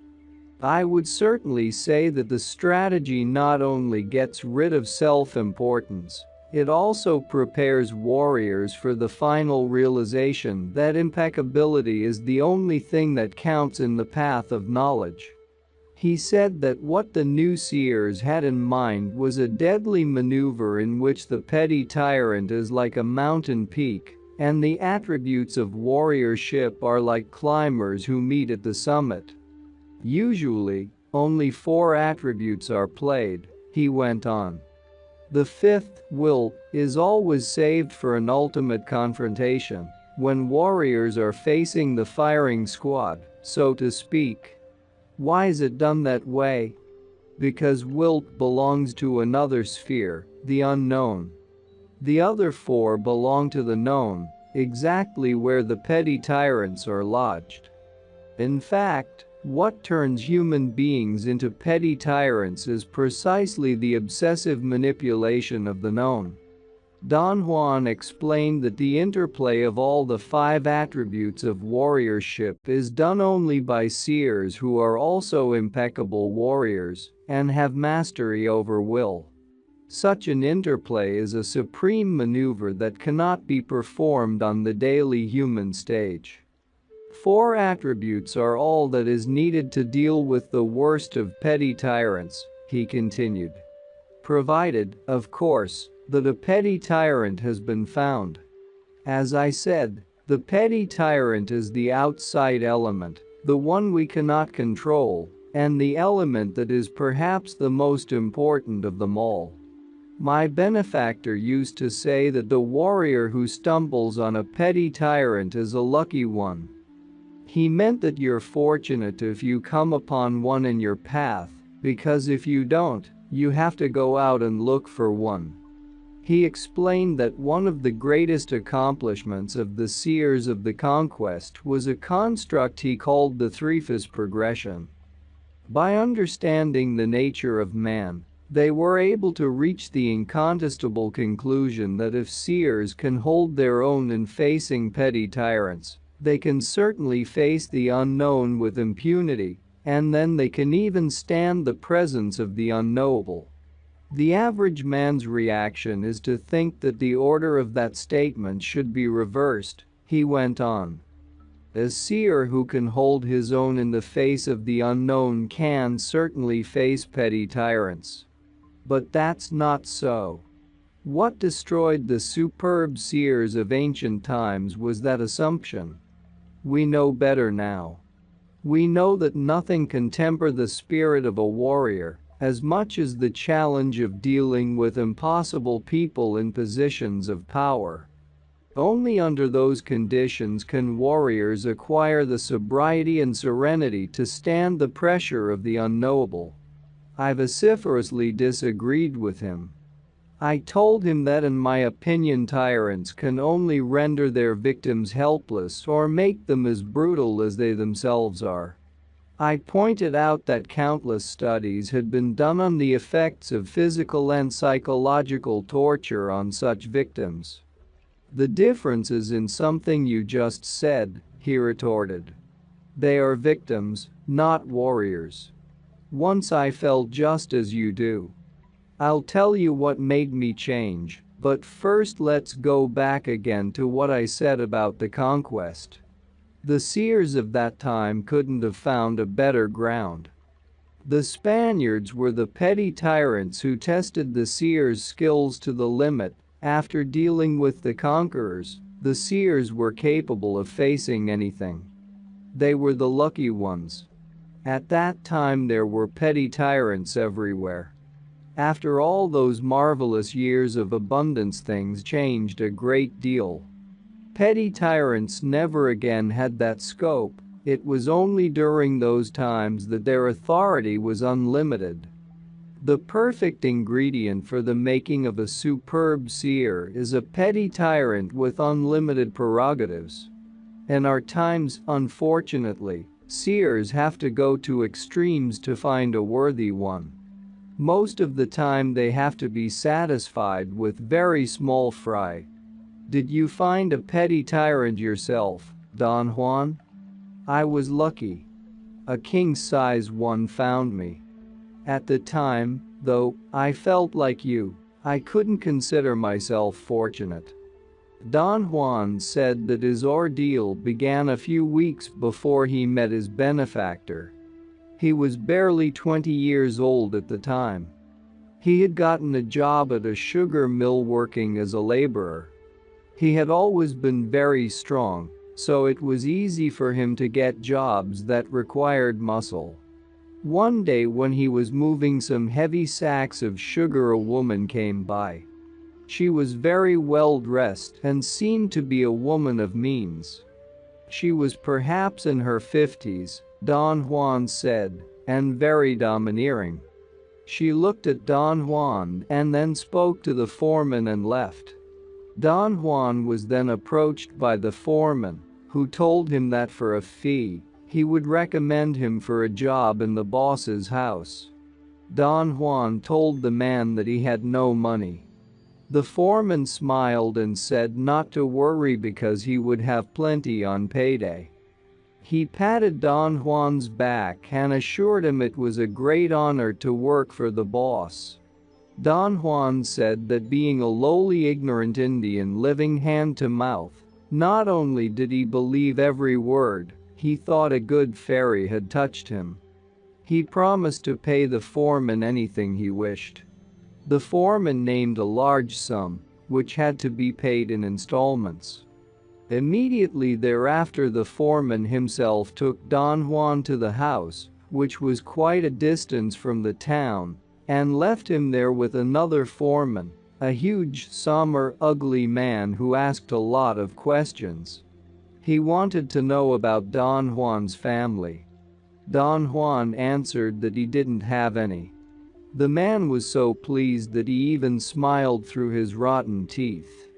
I would certainly say that the strategy not only gets rid of self-importance, it also prepares warriors for the final realization that impeccability is the only thing that counts in the path of knowledge. He said that what the new seers had in mind was a deadly maneuver in which the petty tyrant is like a mountain peak, and the attributes of warriorship are like climbers who meet at the summit. Usually, only 4 attributes are played, he went on. The 5th, will, is always saved for an ultimate confrontation, when warriors are facing the firing squad, so to speak. Why is it done that way? Because will belongs to another sphere, the unknown. The other 4 belong to the known, exactly where the petty tyrants are lodged. In fact, what turns human beings into petty tyrants is precisely the obsessive manipulation of the known. Don Juan explained that the interplay of all the 5 attributes of warriorship is done only by seers who are also impeccable warriors and have mastery over will. Such an interplay is a supreme maneuver that cannot be performed on the daily human stage. 4 attributes are all that is needed to deal with the worst of petty tyrants, he continued. Provided, of course, that a petty tyrant has been found. As I said, the petty tyrant is the outside element, the one we cannot control, and the element that is perhaps the most important of them all. My benefactor used to say that the warrior who stumbles on a petty tyrant is a lucky one. He meant that you're fortunate if you come upon one in your path, because if you don't, you have to go out and look for one. He explained that one of the greatest accomplishments of the seers of the conquest was a construct he called the three-phase progression. By understanding the nature of man, they were able to reach the incontestable conclusion that if seers can hold their own in facing petty tyrants, they can certainly face the unknown with impunity, and then they can even stand the presence of the unknowable. The average man's reaction is to think that the order of that statement should be reversed, he went on. A seer who can hold his own in the face of the unknown can certainly face petty tyrants. But that's not so. What destroyed the superb seers of ancient times was that assumption. We know better now. We know that nothing can temper the spirit of a warrior as much as the challenge of dealing with impossible people in positions of power. Only under those conditions can warriors acquire the sobriety and serenity to stand the pressure of the unknowable. I vociferously disagreed with him. I told him that in my opinion tyrants can only render their victims helpless or make them as brutal as they themselves are. I pointed out that countless studies had been done on the effects of physical and psychological torture on such victims. The difference is in something you just said, he retorted. They are victims, not warriors. Once I felt just as you do. I'll tell you what made me change, but first let's go back again to what I said about the conquest. The seers of that time couldn't have found a better ground. The Spaniards were the petty tyrants who tested the seers' skills to the limit. After dealing with the conquerors, the seers were capable of facing anything. They were the lucky ones. At that time there were petty tyrants everywhere. After all those marvelous years of abundance, things changed a great deal. Petty tyrants never again had that scope. It was only during those times that their authority was unlimited. The perfect ingredient for the making of a superb seer is a petty tyrant with unlimited prerogatives. In our times, unfortunately, seers have to go to extremes to find a worthy one. Most of the time they have to be satisfied with very small fry. Did you find a petty tyrant yourself, Don Juan? I was lucky. A king-size one found me. At the time, though, I felt like you. I couldn't consider myself fortunate. Don Juan said that his ordeal began a few weeks before he met his benefactor. He was barely 20 years old at the time. He had gotten a job at a sugar mill working as a laborer. He had always been very strong, so it was easy for him to get jobs that required muscle. One day when he was moving some heavy sacks of sugar, a woman came by. She was very well dressed and seemed to be a woman of means. She was perhaps in her 50s, Don Juan said, and very domineering. She looked at Don Juan and then spoke to the foreman and left. Don Juan was then approached by the foreman, who told him that for a fee, he would recommend him for a job in the boss's house. Don Juan told the man that he had no money. The foreman smiled and said not to worry because he would have plenty on payday. He patted Don Juan's back and assured him it was a great honor to work for the boss. Don Juan said that being a lowly ignorant Indian living hand to mouth, not only did he believe every word, he thought a good fairy had touched him. He promised to pay the foreman anything he wished. The foreman named a large sum, which had to be paid in installments. Immediately thereafter the foreman himself took Don Juan to the house, which was quite a distance from the town, and left him there with another foreman, a huge, somber, ugly man who asked a lot of questions. He wanted to know about Don Juan's family. Don Juan answered that he didn't have any. The man was so pleased that he even smiled through his rotten teeth.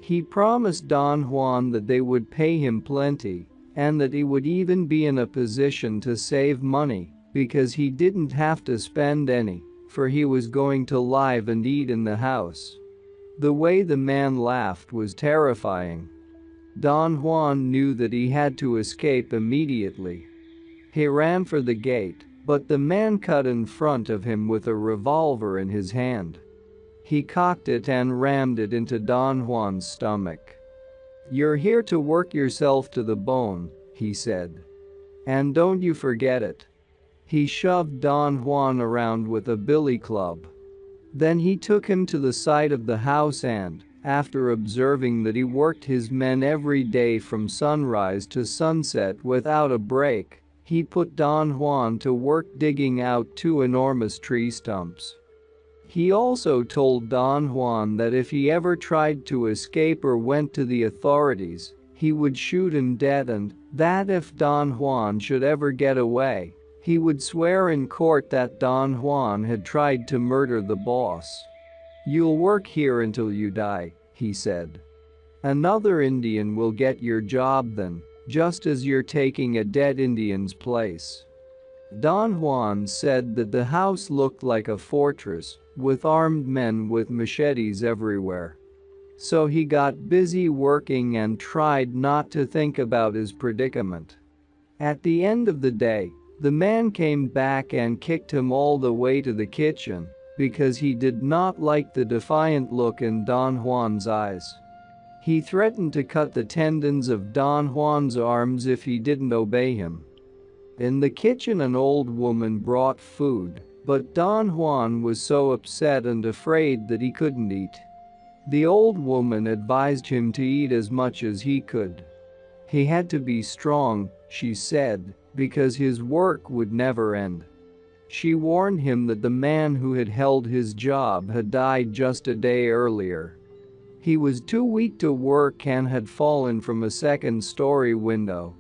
He promised Don Juan that they would pay him plenty, and that he would even be in a position to save money, because he didn't have to spend any, for he was going to live and eat in the house. The way the man laughed was terrifying. Don Juan knew that he had to escape immediately. He ran for the gate, but the man cut in front of him with a revolver in his hand. He cocked it and rammed it into Don Juan's stomach. "You're here to work yourself to the bone," he said. "And don't you forget it." He shoved Don Juan around with a billy club. Then he took him to the side of the house and, after observing that he worked his men every day from sunrise to sunset without a break, he put Don Juan to work digging out 2 enormous tree stumps. He also told Don Juan that if he ever tried to escape or went to the authorities, he would shoot him dead, and that if Don Juan should ever get away, he would swear in court that Don Juan had tried to murder the boss. "You'll work here until you die," he said. "Another Indian will get your job then, just as you're taking a dead Indian's place." Don Juan said that the house looked like a fortress, with armed men with machetes everywhere. So he got busy working and tried not to think about his predicament. At the end of the day, the man came back and kicked him all the way to the kitchen, because he did not like the defiant look in Don Juan's eyes. He threatened to cut the tendons of Don Juan's arms if he didn't obey him. In the kitchen an old woman brought food, but Don Juan was so upset and afraid that he couldn't eat. The old woman advised him to eat as much as he could. He had to be strong, she said, because his work would never end. She warned him that the man who had held his job had died just a day earlier. He was too weak to work and had fallen from a second-story window.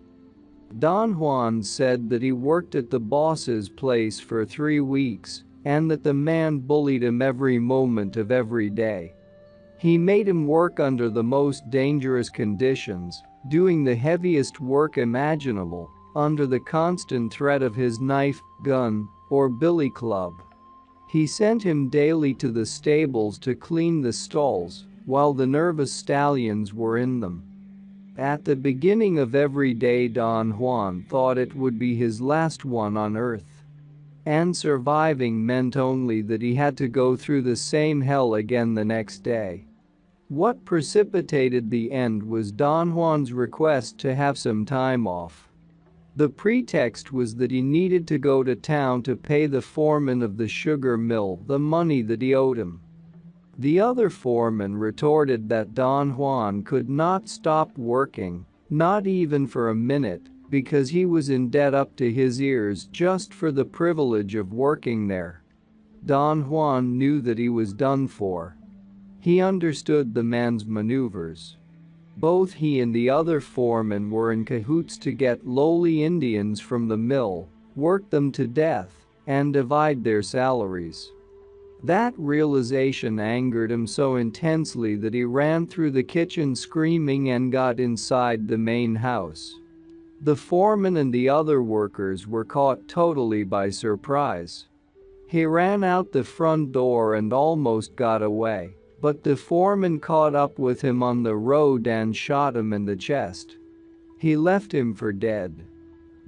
Don Juan said that he worked at the boss's place for 3 weeks and that the man bullied him every moment of every day. He made him work under the most dangerous conditions, doing the heaviest work imaginable, under the constant threat of his knife, gun, or billy club. He sent him daily to the stables to clean the stalls, while the nervous stallions were in them. At the beginning of every day Don Juan thought it would be his last one on earth. And surviving meant only that he had to go through the same hell again the next day. What precipitated the end was Don Juan's request to have some time off. The pretext was that he needed to go to town to pay the foreman of the sugar mill the money that he owed him. The other foreman retorted that Don Juan could not stop working, not even for a minute, because he was in debt up to his ears just for the privilege of working there. Don Juan knew that he was done for. He understood the man's maneuvers. Both he and the other foreman were in cahoots to get lowly Indians from the mill, work them to death, and divide their salaries. That realization angered him so intensely that he ran through the kitchen screaming and got inside the main house. The foreman and the other workers were caught totally by surprise. He ran out the front door and almost got away, but the foreman caught up with him on the road and shot him in the chest. He left him for dead.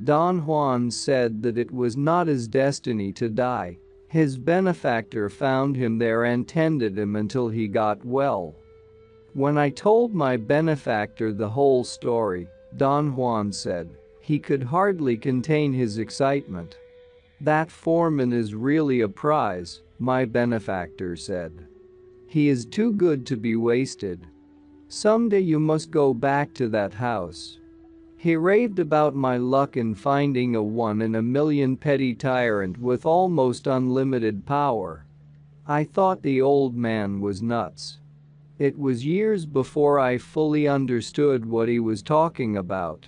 Don Juan said that it was not his destiny to die. His benefactor found him there and tended him until he got well. When I told my benefactor the whole story, Don Juan said, he could hardly contain his excitement. That foreman is really a prize, my benefactor said. He is too good to be wasted. Someday you must go back to that house. He raved about my luck in finding a 1 in a million petty tyrant with almost unlimited power. I thought the old man was nuts. It was years before I fully understood what he was talking about.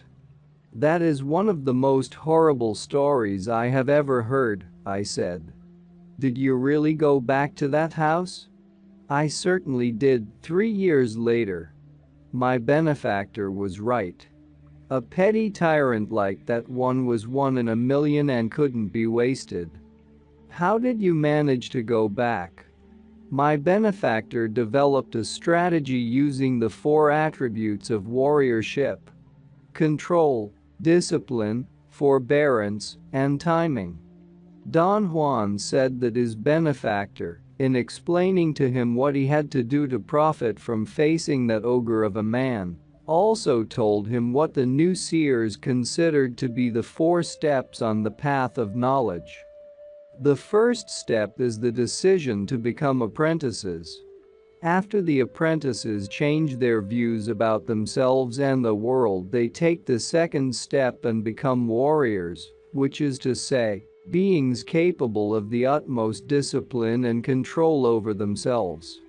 That is one of the most horrible stories I have ever heard, I said. Did you really go back to that house? I certainly did, 3 years later. My benefactor was right. A petty tyrant like that one was 1 in a million and couldn't be wasted. How did you manage to go back? My benefactor developed a strategy using the 4 attributes of warriorship: control, discipline, forbearance, and timing. Don Juan said that his benefactor, in explaining to him what he had to do to profit from facing that ogre of a man, also told him what the new seers considered to be the 4 steps on the path of knowledge. The first step is the decision to become apprentices. After the apprentices change their views about themselves and the world, they take the second step and become warriors, which is to say, beings capable of the utmost discipline and control over themselves.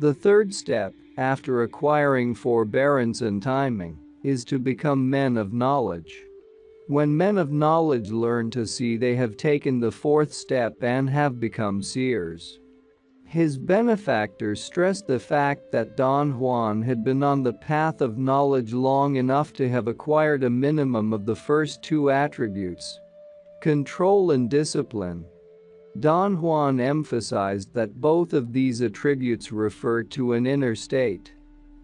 The third step, after acquiring forbearance and timing, is to become men of knowledge. When men of knowledge learn to see, they have taken the 4th step and have become seers. His benefactor stressed the fact that Don Juan had been on the path of knowledge long enough to have acquired a minimum of the first 2 attributes: control and discipline. Don Juan emphasized that both of these attributes refer to an inner state.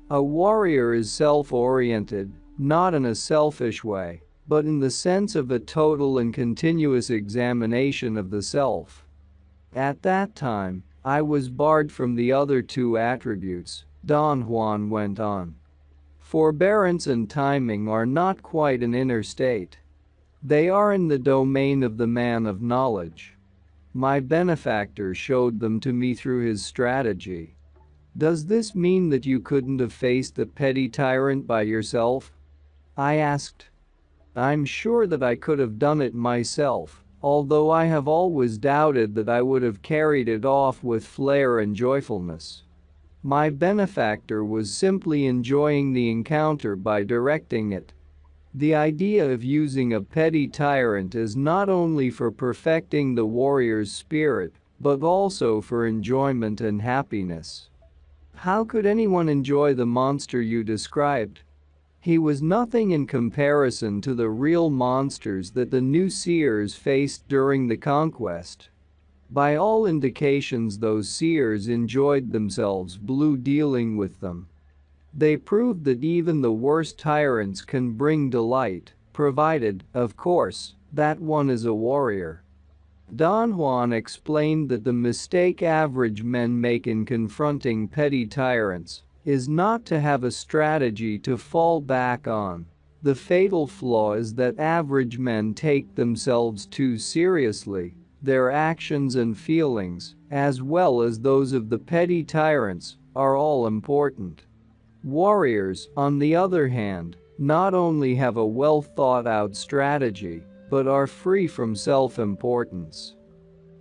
A warrior is self-oriented, not in a selfish way, but in the sense of a total and continuous examination of the self. At that time, I was barred from the other 2 attributes, Don Juan went on. Forbearance and timing are not quite an inner state. They are in the domain of the man of knowledge. My benefactor showed them to me through his strategy. Does this mean that you couldn't have faced the petty tyrant by yourself? I asked. I'm sure that I could have done it myself, although I have always doubted that I would have carried it off with flair and joyfulness. My benefactor was simply enjoying the encounter by directing it. The idea of using a petty tyrant is not only for perfecting the warrior's spirit, but also for enjoyment and happiness. How could anyone enjoy the monster you described? He was nothing in comparison to the real monsters that the new seers faced during the conquest. By all indications, those seers enjoyed themselves blue dealing with them. They proved that even the worst tyrants can bring delight, provided, of course, that one is a warrior. Don Juan explained that the mistake average men make in confronting petty tyrants is not to have a strategy to fall back on. The fatal flaw is that average men take themselves too seriously. Their actions and feelings, as well as those of the petty tyrants, are all important. Warriors, on the other hand, not only have a well thought out strategy, but are free from self-importance.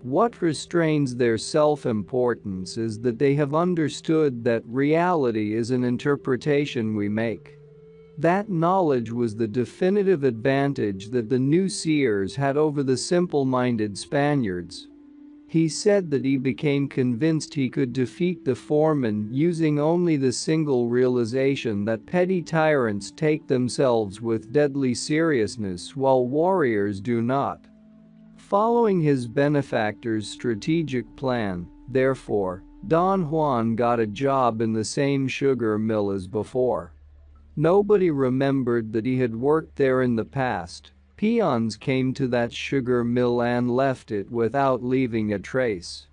What restrains their self-importance is that they have understood that reality is an interpretation we make. That knowledge was the definitive advantage that the new seers had over the simple-minded Spaniards. He said that he became convinced he could defeat the foreman using only the single realization that petty tyrants take themselves with deadly seriousness while warriors do not. Following his benefactor's strategic plan, therefore, Don Juan got a job in the same sugar mill as before. Nobody remembered that he had worked there in the past. Peons came to that sugar mill and left it without leaving a trace.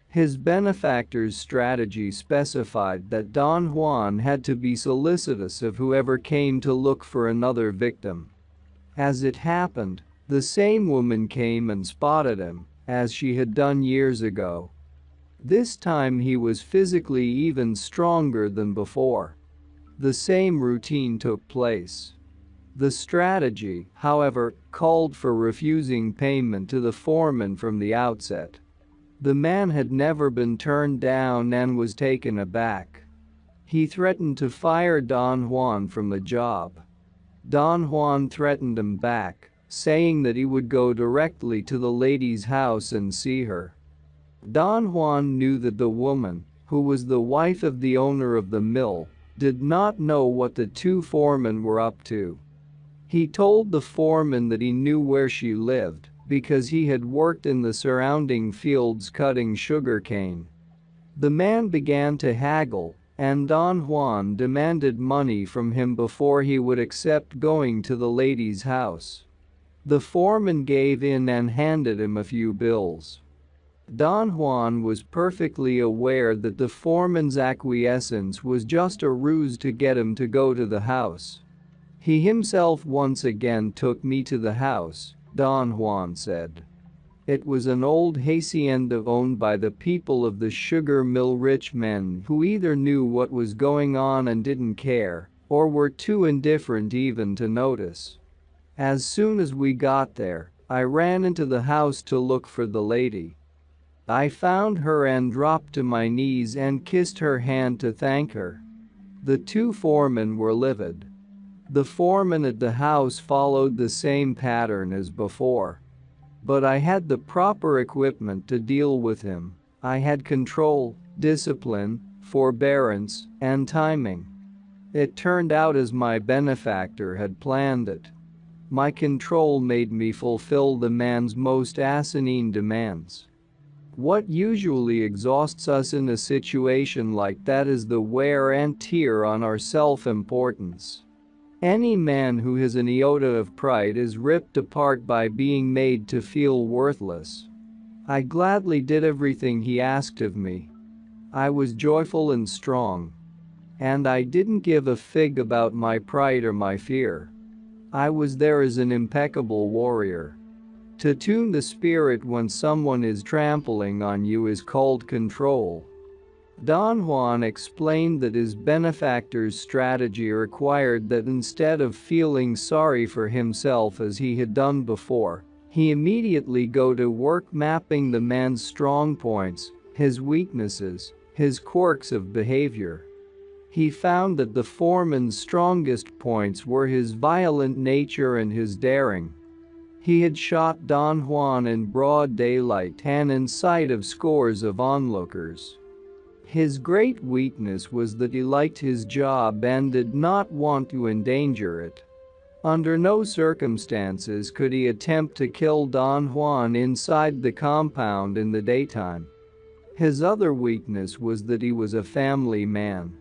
His benefactor's strategy specified that Don Juan had to be solicitous of whoever came to look for another victim. As it happened, the same woman came and spotted him, as she had done years ago. This time he was physically even stronger than before. The same routine took place. The strategy, however, called for refusing payment to the foreman from the outset. The man had never been turned down and was taken aback. He threatened to fire Don Juan from the job. Don Juan threatened him back, saying that he would go directly to the lady's house and see her. Don Juan knew that the woman, who was the wife of the owner of the mill, did not know what the two foremen were up to. He told the foreman that he knew where she lived because he had worked in the surrounding fields cutting sugarcane. The man began to haggle, and Don Juan demanded money from him before he would accept going to the lady's house. The foreman gave in and handed him a few bills. Don Juan was perfectly aware that the foreman's acquiescence was just a ruse to get him to go to the house. He himself once again took me to the house, Don Juan said. It was an old hacienda owned by the people of the sugar mill, rich men who either knew what was going on and didn't care, or were too indifferent even to notice. As soon as we got there, I ran into the house to look for the lady. I found her and dropped to my knees and kissed her hand to thank her. The two foremen were livid. The foreman at the house followed the same pattern as before. But I had the proper equipment to deal with him. I had control, discipline, forbearance, and timing. It turned out as my benefactor had planned it. My control made me fulfill the man's most asinine demands. What usually exhausts us in a situation like that is the wear and tear on our self-importance. Any man who has an iota of pride is ripped apart by being made to feel worthless. I gladly did everything he asked of me. I was joyful and strong. And I didn't give a fig about my pride or my fear. I was there as an impeccable warrior. To tune the spirit when someone is trampling on you is called control. Don Juan explained that his benefactor's strategy required that instead of feeling sorry for himself as he had done before, he immediately go to work mapping the man's strong points, his weaknesses, his quirks of behavior. He found that the foreman's strongest points were his violent nature and his daring. He had shot Don Juan in broad daylight and in sight of scores of onlookers. His great weakness was that he liked his job and did not want to endanger it. Under no circumstances could he attempt to kill Don Juan inside the compound in the daytime. His other weakness was that he was a family man.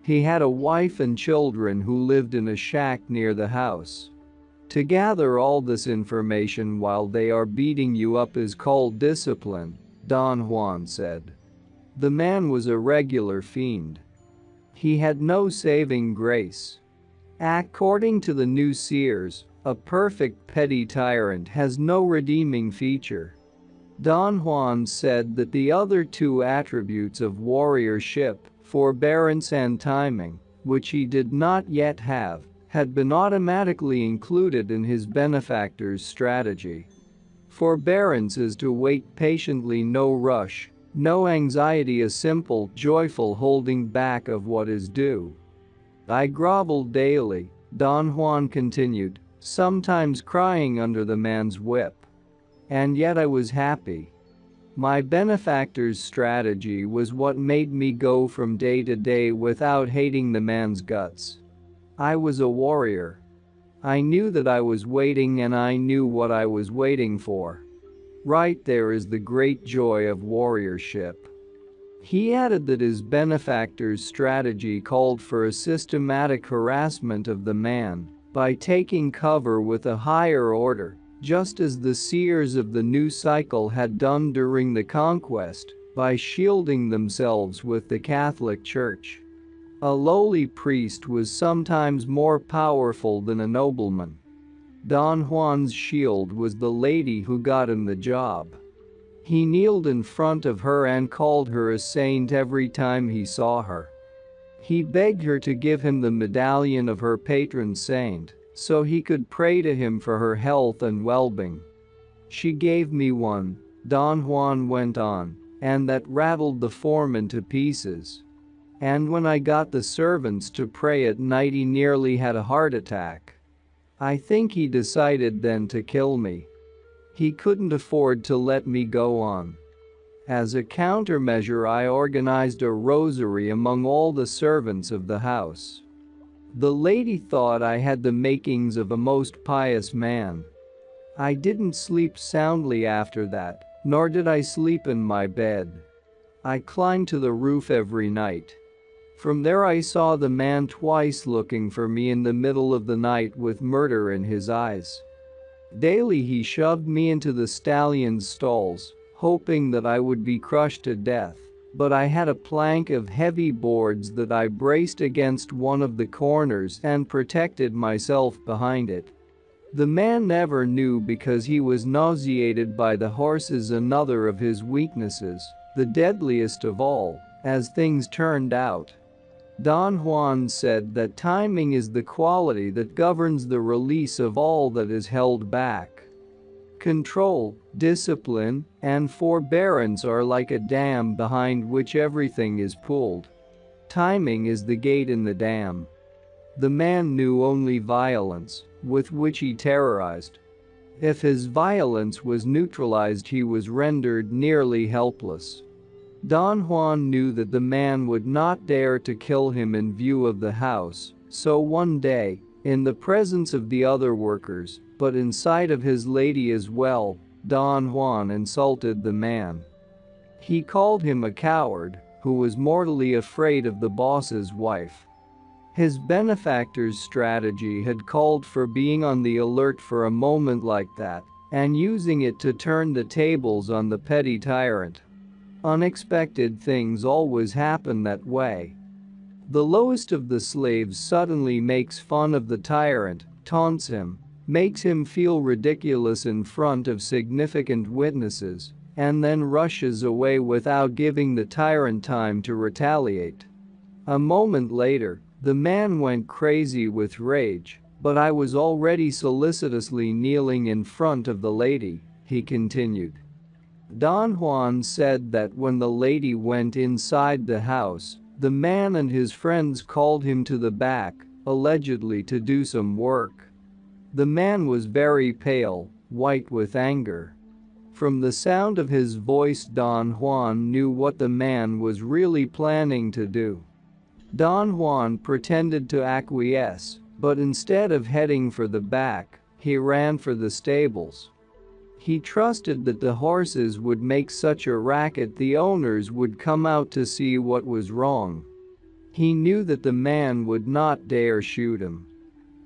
He had a wife and children who lived in a shack near the house. To gather all this information while they are beating you up is called discipline, Don Juan said. The man was a regular fiend. He had no saving grace. According to the new seers, a perfect petty tyrant has no redeeming feature. Don Juan said that the other two attributes of warriorship, forbearance and timing, which he did not yet have, had been automatically included in his benefactor's strategy. Forbearance is to wait patiently, no rush, no anxiety, a simple, joyful holding back of what is due. I groveled daily, Don Juan continued, sometimes crying under the man's whip. And yet I was happy. My benefactor's strategy was what made me go from day to day without hating the man's guts. I was a warrior. I knew that I was waiting and I knew what I was waiting for. Right there is the great joy of warriorship. He added that his benefactor's strategy called for a systematic harassment of the man by taking cover with a higher order, just as the seers of the new cycle had done during the conquest, by shielding themselves with the Catholic Church. A lowly priest was sometimes more powerful than a nobleman. Don Juan's shield was the lady who got him the job. He kneeled in front of her and called her a saint every time he saw her. He begged her to give him the medallion of her patron saint, so he could pray to him for her health and well-being. She gave me one, Don Juan went on, and that rattled the form into pieces. And when I got the servants to pray at night, he nearly had a heart attack. I think he decided then to kill me. He couldn't afford to let me go on. As a countermeasure, I organized a rosary among all the servants of the house. The lady thought I had the makings of a most pious man. I didn't sleep soundly after that, nor did I sleep in my bed. I climbed to the roof every night. From there I saw the man twice looking for me in the middle of the night with murder in his eyes. Daily he shoved me into the stallion's stalls, hoping that I would be crushed to death, but I had a plank of heavy boards that I braced against one of the corners and protected myself behind it. The man never knew because he was nauseated by the horses, another of his weaknesses, the deadliest of all, as things turned out. Don Juan said that timing is the quality that governs the release of all that is held back. Control, discipline, and forbearance are like a dam behind which everything is pulled. Timing is the gate in the dam. The man knew only violence, with which he terrorized. If his violence was neutralized, he was rendered nearly helpless. Don Juan knew that the man would not dare to kill him in view of the house, so one day, in the presence of the other workers, but in sight of his lady as well, Don Juan insulted the man. He called him a coward who was mortally afraid of the boss's wife. His benefactor's strategy had called for being on the alert for a moment like that and using it to turn the tables on the petty tyrant. Unexpected things always happen that way. The lowest of the slaves suddenly makes fun of the tyrant, taunts him, makes him feel ridiculous in front of significant witnesses, and then rushes away without giving the tyrant time to retaliate. A moment later, the man went crazy with rage, but I was already solicitously kneeling in front of the lady, he continued. Don Juan said that when the lady went inside the house, the man and his friends called him to the back, allegedly to do some work. The man was very pale, white with anger. From the sound of his voice, Don Juan knew what the man was really planning to do. Don Juan pretended to acquiesce, but instead of heading for the back, he ran for the stables. He trusted that the horses would make such a racket the owners would come out to see what was wrong. He knew that the man would not dare shoot him.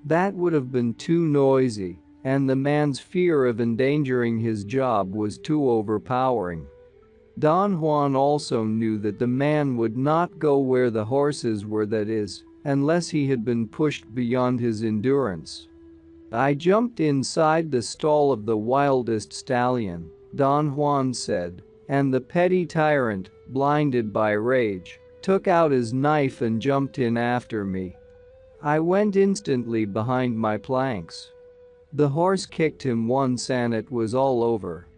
That would have been too noisy, and the man's fear of endangering his job was too overpowering. Don Juan also knew that the man would not go where the horses were, that is, unless he had been pushed beyond his endurance. I jumped inside the stall of the wildest stallion, Don Juan said, and the petty tyrant, blinded by rage, took out his knife and jumped in after me. I went instantly behind my planks. The horse kicked him once and it was all over.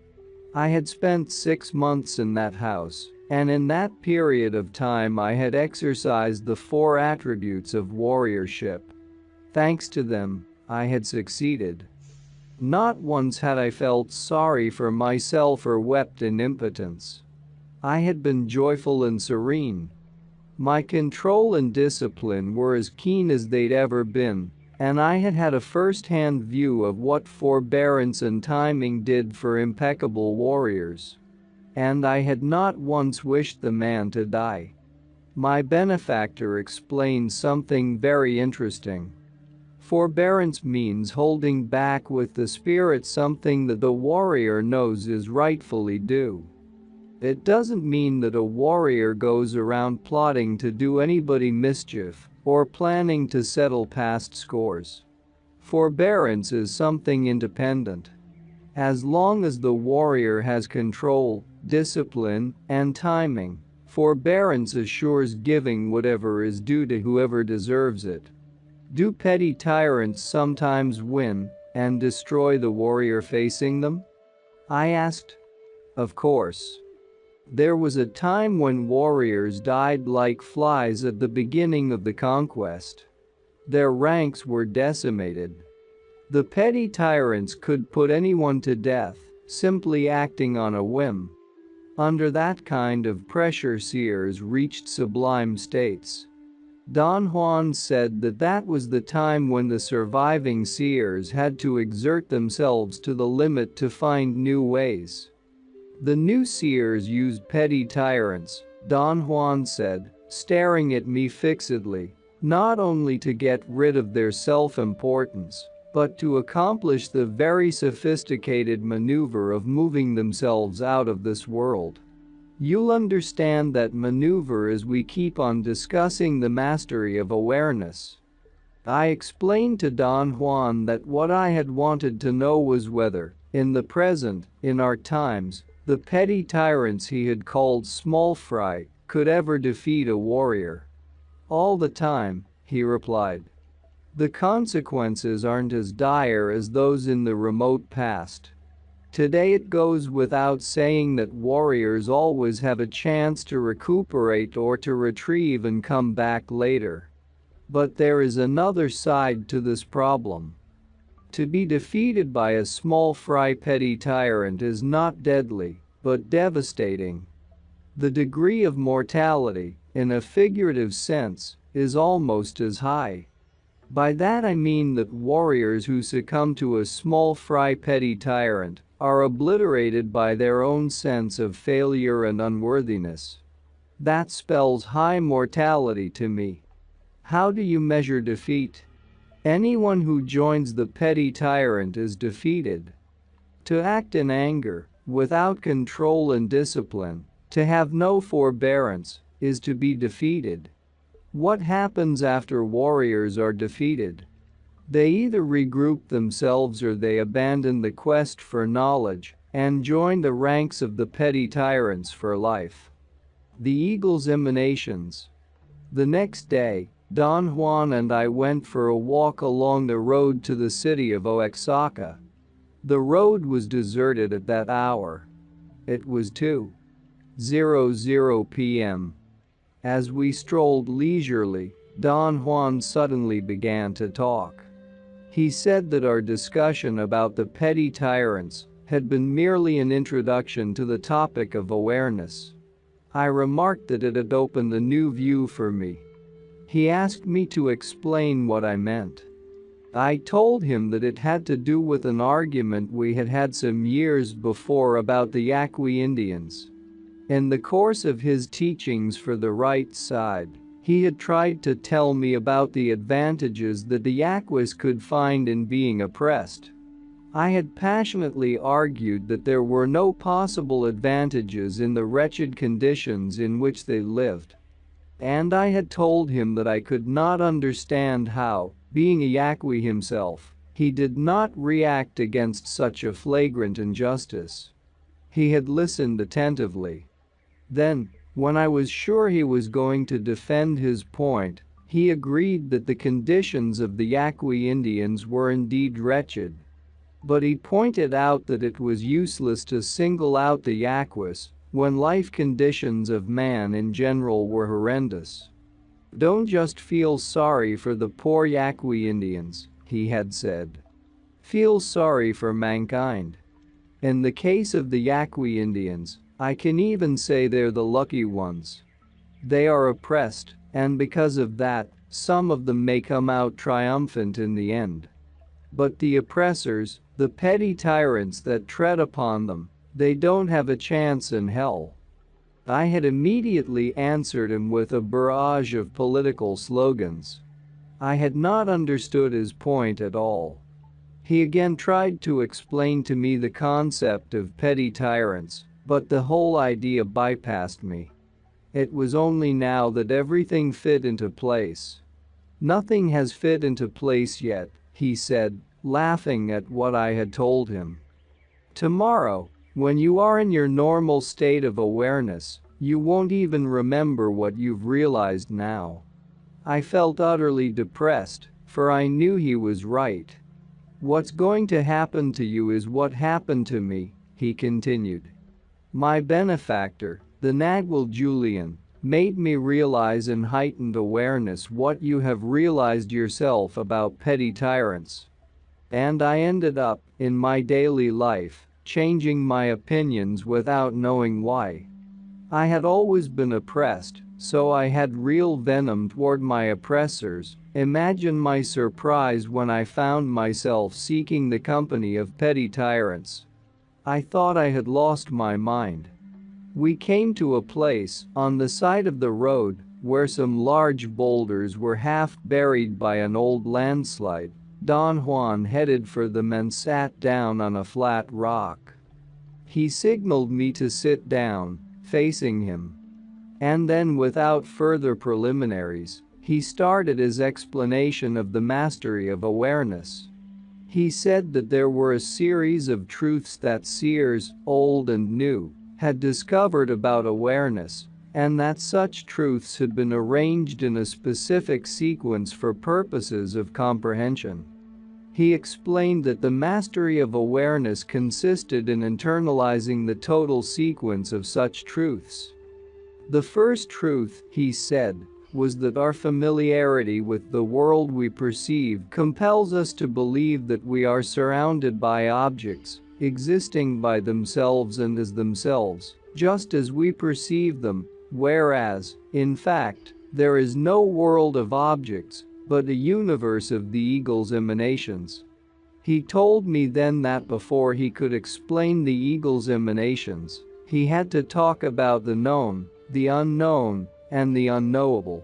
I had spent 6 months in that house, and in that period of time I had exercised the 4 attributes of warriorship. Thanks to them, I had succeeded. Not once had I felt sorry for myself or wept in impotence. I had been joyful and serene. My control and discipline were as keen as they'd ever been, and I had had a first-hand view of what forbearance and timing did for impeccable warriors. And I had not once wished the man to die. My benefactor explained something very interesting. Forbearance means holding back with the spirit something that the warrior knows is rightfully due. It doesn't mean that a warrior goes around plotting to do anybody mischief or planning to settle past scores. Forbearance is something independent. As long as the warrior has control, discipline, and timing, forbearance assures giving whatever is due to whoever deserves it. Do petty tyrants sometimes win and destroy the warrior facing them? I asked. Of course. There was a time when warriors died like flies at the beginning of the conquest. Their ranks were decimated. The petty tyrants could put anyone to death, simply acting on a whim. Under that kind of pressure, seers reached sublime states. Don Juan said that that was the time when the surviving seers had to exert themselves to the limit to find new ways. The new seers used petty tyrants, Don Juan said, staring at me fixedly, not only to get rid of their self-importance, but to accomplish the very sophisticated maneuver of moving themselves out of this world. You'll understand that maneuver as we keep on discussing the mastery of awareness. I explained to Don Juan that what I had wanted to know was whether, in the present, in our times, the petty tyrants he had called small fry could ever defeat a warrior. All the time, he replied. The consequences aren't as dire as those in the remote past. Today it goes without saying that warriors always have a chance to recuperate or to retrieve and come back later. But there is another side to this problem. To be defeated by a small fry petty tyrant is not deadly, but devastating. The degree of mortality, in a figurative sense, is almost as high. By that I mean that warriors who succumb to a small fry petty tyrant are obliterated by their own sense of failure and unworthiness. That spells high mortality to me. How do you measure defeat? Anyone who joins the petty tyrant is defeated. To act in anger, without control and discipline, to have no forbearance, is to be defeated. What happens after warriors are defeated? They either regroup themselves or they abandon the quest for knowledge and join the ranks of the petty tyrants for life. The eagle's emanations. The next day, Don Juan and I went for a walk along the road to the city of Oaxaca. The road was deserted at that hour. It was 2:00 p.m. As we strolled leisurely, Don Juan suddenly began to talk. He said that our discussion about the petty tyrants had been merely an introduction to the topic of awareness. I remarked that it had opened a new view for me. He asked me to explain what I meant. I told him that it had to do with an argument we had had some years before about the Yaqui Indians. In the course of his teachings for the right side, he had tried to tell me about the advantages that the Yaquis could find in being oppressed. I had passionately argued that there were no possible advantages in the wretched conditions in which they lived. And I had told him that I could not understand how, being a Yaqui himself, he did not react against such a flagrant injustice. He had listened attentively. Then, when I was sure he was going to defend his point, he agreed that the conditions of the Yaqui Indians were indeed wretched. But he pointed out that it was useless to single out the Yaquis when life conditions of man in general were horrendous. Don't just feel sorry for the poor Yaqui Indians, he had said. feels sorry for mankind. In the case of the Yaqui Indians, I can even say they're the lucky ones. They are oppressed, and because of that, some of them may come out triumphant in the end. But the oppressors, the petty tyrants that tread upon them, they don't have a chance in hell. I had immediately answered him with a barrage of political slogans. I had not understood his point at all. He again tried to explain to me the concept of petty tyrants, but the whole idea bypassed me. It was only now that everything fit into place. Nothing has fit into place yet, he said, laughing at what I had told him. Tomorrow, when you are in your normal state of awareness, you won't even remember what you've realized now. I felt utterly depressed, for I knew he was right. What's going to happen to you is what happened to me, he continued. My benefactor, the Nagwal Julian, made me realize in heightened awareness what you have realized yourself about petty tyrants. And I ended up, in my daily life, changing my opinions without knowing why. I had always been oppressed, so I had real venom toward my oppressors. Imagine my surprise when I found myself seeking the company of petty tyrants. I thought I had lost my mind. We came to a place, on the side of the road, where some large boulders were half buried by an old landslide. Don Juan headed for them and sat down on a flat rock. He signaled me to sit down, facing him. And then, without further preliminaries, he started his explanation of the mastery of awareness. He said that there were a series of truths that seers, old and new, had discovered about awareness, and that such truths had been arranged in a specific sequence for purposes of comprehension. He explained that the mastery of awareness consisted in internalizing the total sequence of such truths. The first truth, he said, was that our familiarity with the world we perceive compels us to believe that we are surrounded by objects, existing by themselves and as themselves, just as we perceive them, whereas, in fact, there is no world of objects, but a universe of the eagle's emanations. He told me then that before he could explain the eagle's emanations, he had to talk about the known, the unknown, and the unknowable.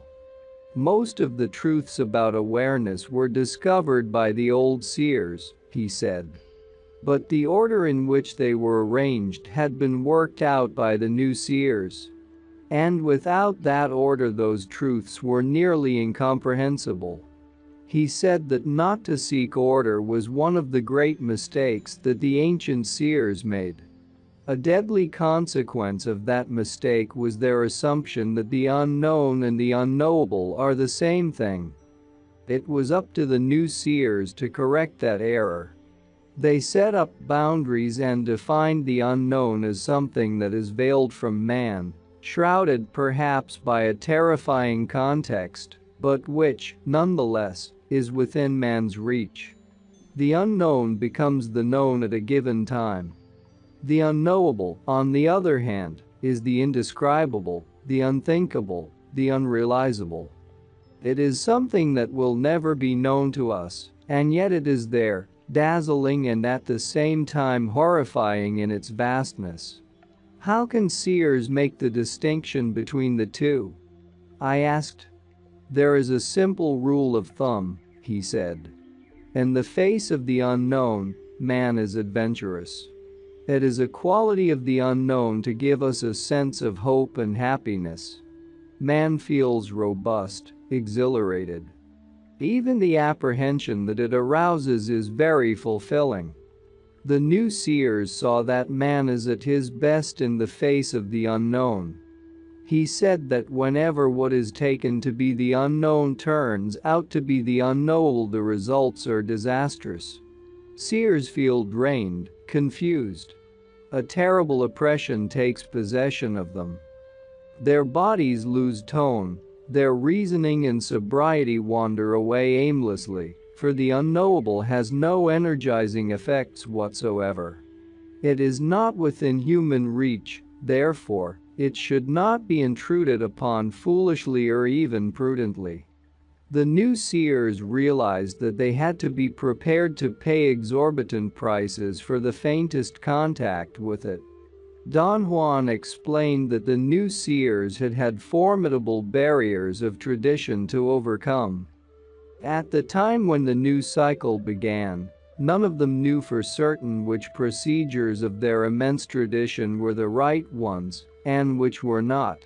Most of the truths about awareness were discovered by the old seers, he said. But the order in which they were arranged had been worked out by the new seers. And without that order, those truths were nearly incomprehensible. He said that not to seek order was one of the great mistakes that the ancient seers made. A deadly consequence of that mistake was their assumption that the unknown and the unknowable are the same thing. It was up to the new seers to correct that error. They set up boundaries and defined the unknown as something that is veiled from man, shrouded perhaps by a terrifying context, but which, nonetheless, is within man's reach. The unknown becomes the known at a given time. The unknowable, on the other hand, is the indescribable, the unthinkable, the unrealizable. It is something that will never be known to us, and yet it is there, dazzling and at the same time horrifying in its vastness. How can seers make the distinction between the two? I asked. There is a simple rule of thumb, he said. In the face of the unknown, man is adventurous. It is a quality of the unknown to give us a sense of hope and happiness. Man feels robust, exhilarated. Even the apprehension that it arouses is very fulfilling. The new seers saw that man is at his best in the face of the unknown. He said that whenever what is taken to be the unknown turns out to be the unknowable, the results are disastrous. Seers feel drained, confused. A terrible oppression takes possession of them. Their bodies lose tone, their reasoning and sobriety wander away aimlessly, for the unknowable has no energizing effects whatsoever. It is not within human reach, therefore, it should not be intruded upon foolishly or even prudently. The new seers realized that they had to be prepared to pay exorbitant prices for the faintest contact with it. Don Juan explained that the new seers had had formidable barriers of tradition to overcome. At the time when the new cycle began, none of them knew for certain which procedures of their immense tradition were the right ones and which were not.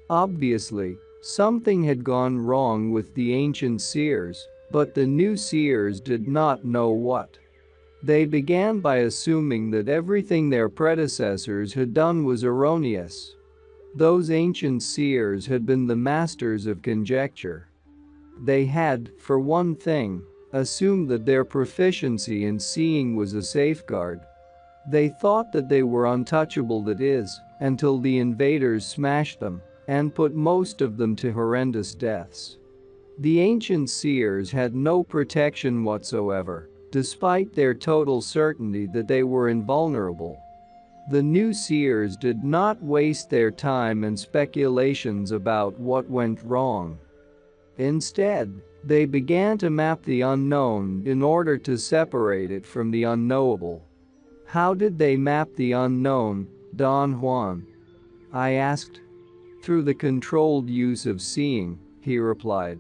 Obviously, something had gone wrong with the ancient seers, but the new seers did not know what. They began by assuming that everything their predecessors had done was erroneous. Those ancient seers had been the masters of conjecture. They had, for one thing, assumed that their proficiency in seeing was a safeguard. They thought that they were untouchable, that is, until the invaders smashed them and put most of them to horrendous deaths. The ancient seers had no protection whatsoever, despite their total certainty that they were invulnerable. The new seers did not waste their time in speculations about what went wrong. Instead, they began to map the unknown in order to separate it from the unknowable. How did they map the unknown, Don Juan? I asked. Through the controlled use of seeing, he replied.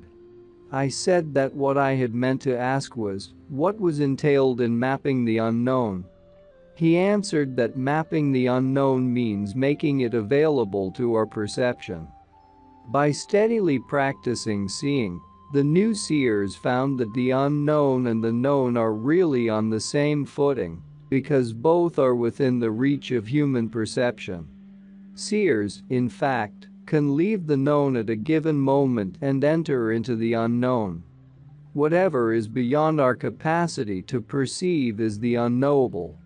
I said that what I had meant to ask was, what was entailed in mapping the unknown? He answered that mapping the unknown means making it available to our perception. By steadily practicing seeing, the new seers found that the unknown and the known are really on the same footing, because both are within the reach of human perception. Seers, in fact, can leave the known at a given moment and enter into the unknown. Whatever is beyond our capacity to perceive is the unknowable.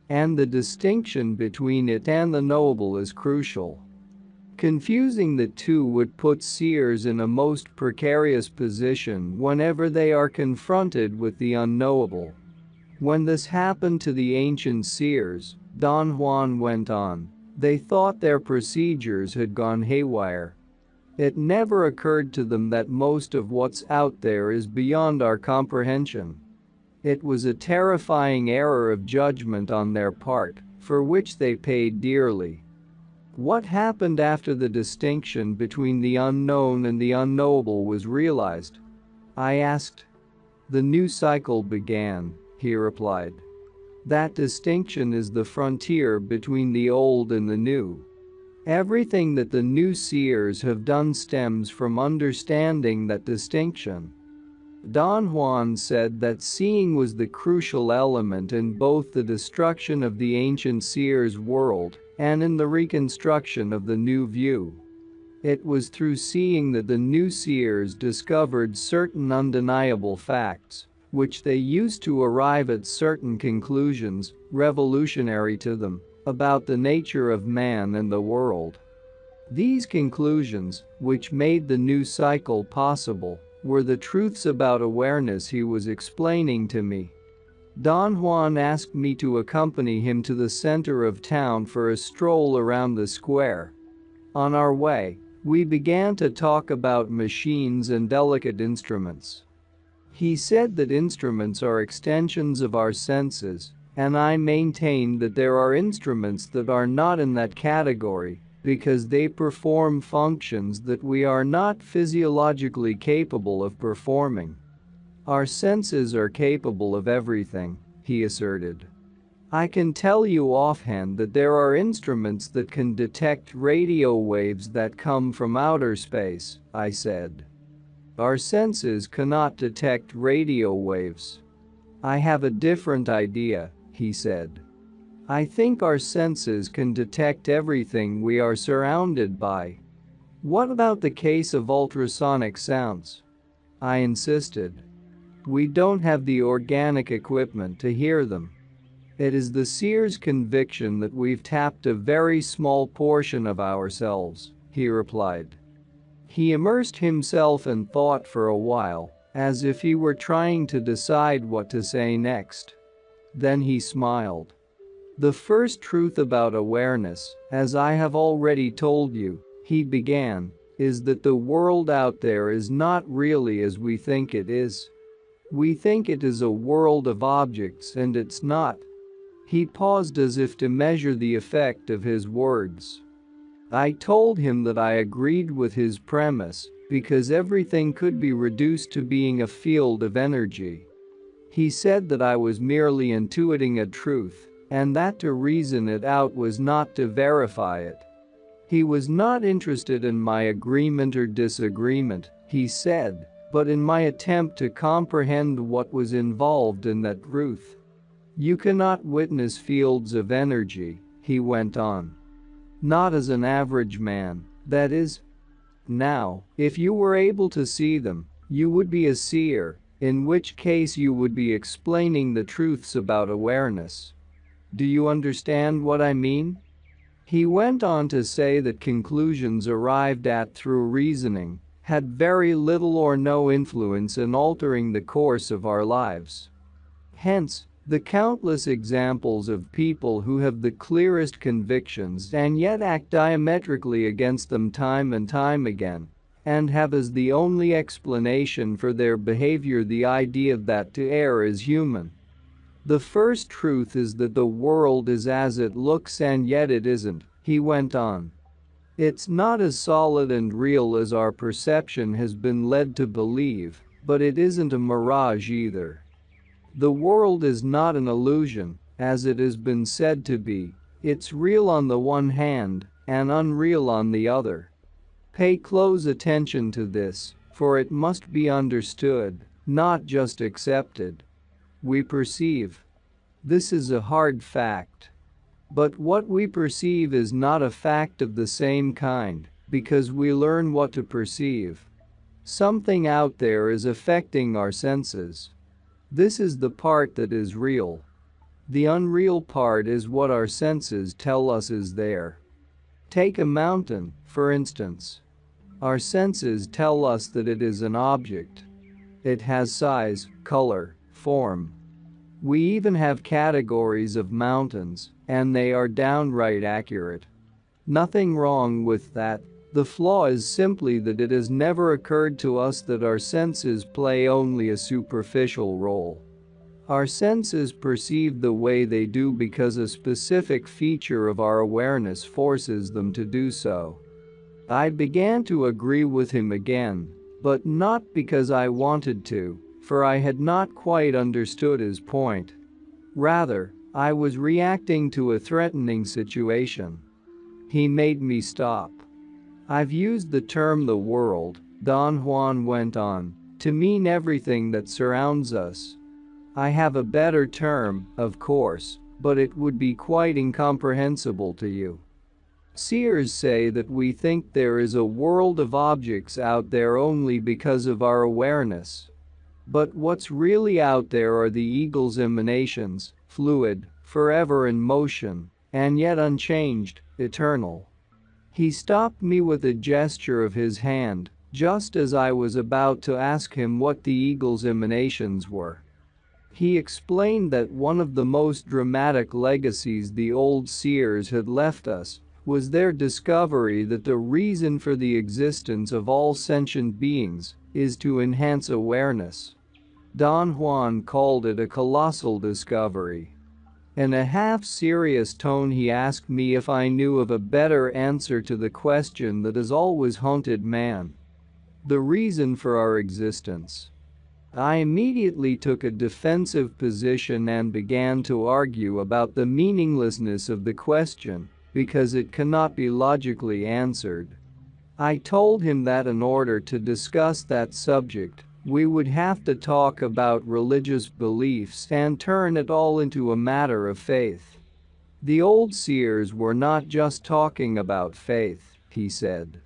And the distinction between it and the knowable is crucial. Confusing the two would put seers in a most precarious position whenever they are confronted with the unknowable. When this happened to the ancient seers, Don Juan went on, they thought their procedures had gone haywire. It never occurred to them that most of what's out there is beyond our comprehension. It was a terrifying error of judgment on their part, for which they paid dearly. What happened after the distinction between the unknown and the unknowable was realized? I asked. The new cycle began, he replied. That distinction is the frontier between the old and the new. Everything that the new seers have done stems from understanding that distinction. Don Juan said that seeing was the crucial element in both the destruction of the ancient seers' world and in the reconstruction of the new view. It was through seeing that the new seers discovered certain undeniable facts, which they used to arrive at certain conclusions, revolutionary to them, about the nature of man and the world. These conclusions, which made the new cycle possible, were the truths about awareness he was explaining to me. Don Juan asked me to accompany him to the center of town for a stroll around the square. On our way, we began to talk about machines and delicate instruments. He said that instruments are extensions of our senses, and I maintained that there are instruments that are not in that category because they perform functions that we are not physiologically capable of performing. Our senses are capable of everything, he asserted. I can tell you offhand that there are instruments that can detect radio waves that come from outer space, I said. Our senses cannot detect radio waves. I have a different idea, he said. I think our senses can detect everything we are surrounded by. What about the case of ultrasonic sounds? I insisted. We don't have the organic equipment to hear them. It is the seer's conviction that we've tapped a very small portion of ourselves, he replied. He immersed himself in thought for a while, as if he were trying to decide what to say next. Then he smiled. The first truth about awareness, as I have already told you, he began, is that the world out there is not really as we think it is. We think it is a world of objects and it's not. He paused as if to measure the effect of his words. I told him that I agreed with his premise, because everything could be reduced to being a field of energy. He said that I was merely intuiting a truth, and that to reason it out was not to verify it. He was not interested in my agreement or disagreement, he said, but in my attempt to comprehend what was involved in that truth. You cannot witness fields of energy, he went on. Not as an average man, that is. Now, if you were able to see them, you would be a seer, in which case you would be explaining the truths about awareness. Do you understand what I mean? He went on to say that conclusions arrived at through reasoning had very little or no influence in altering the course of our lives. Hence, the countless examples of people who have the clearest convictions and yet act diametrically against them time and time again, and have as the only explanation for their behavior the idea that to err is human. The first truth is that the world is as it looks and yet it isn't, he went on. It's not as solid and real as our perception has been led to believe, but it isn't a mirage either. The world is not an illusion, as it has been said to be. It's real on the one hand, and unreal on the other. Pay close attention to this, for it must be understood, not just accepted. We perceive. This is a hard fact. But what we perceive is not a fact of the same kind, because we learn what to perceive. Something out there is affecting our senses. This is the part that is real. The unreal part is what our senses tell us is there. Take a mountain, for instance. Our senses tell us that it is an object. It has size, color, form. We even have categories of mountains, and they are downright accurate. Nothing wrong with that. The flaw is simply that it has never occurred to us that our senses play only a superficial role. Our senses perceive the way they do because a specific feature of our awareness forces them to do so. I began to agree with him again, but not because I wanted to, for I had not quite understood his point. Rather, I was reacting to a threatening situation. He made me stop. I've used the term the world, Don Juan went on, to mean everything that surrounds us. I have a better term, of course, but it would be quite incomprehensible to you. Seers say that we think there is a world of objects out there only because of our awareness. But what's really out there are the eagle's emanations, fluid, forever in motion, and yet unchanged, eternal. He stopped me with a gesture of his hand, just as I was about to ask him what the eagle's emanations were. He explained that one of the most dramatic legacies the old seers had left us was their discovery that the reason for the existence of all sentient beings is to enhance awareness. Don Juan called it a colossal discovery. In a half-serious tone he asked me if I knew of a better answer to the question that has always haunted man. The reason for our existence. I immediately took a defensive position and began to argue about the meaninglessness of the question, because it cannot be logically answered. I told him that in order to discuss that subject, we would have to talk about religious beliefs and turn it all into a matter of faith. The old seers were not just talking about faith, he said.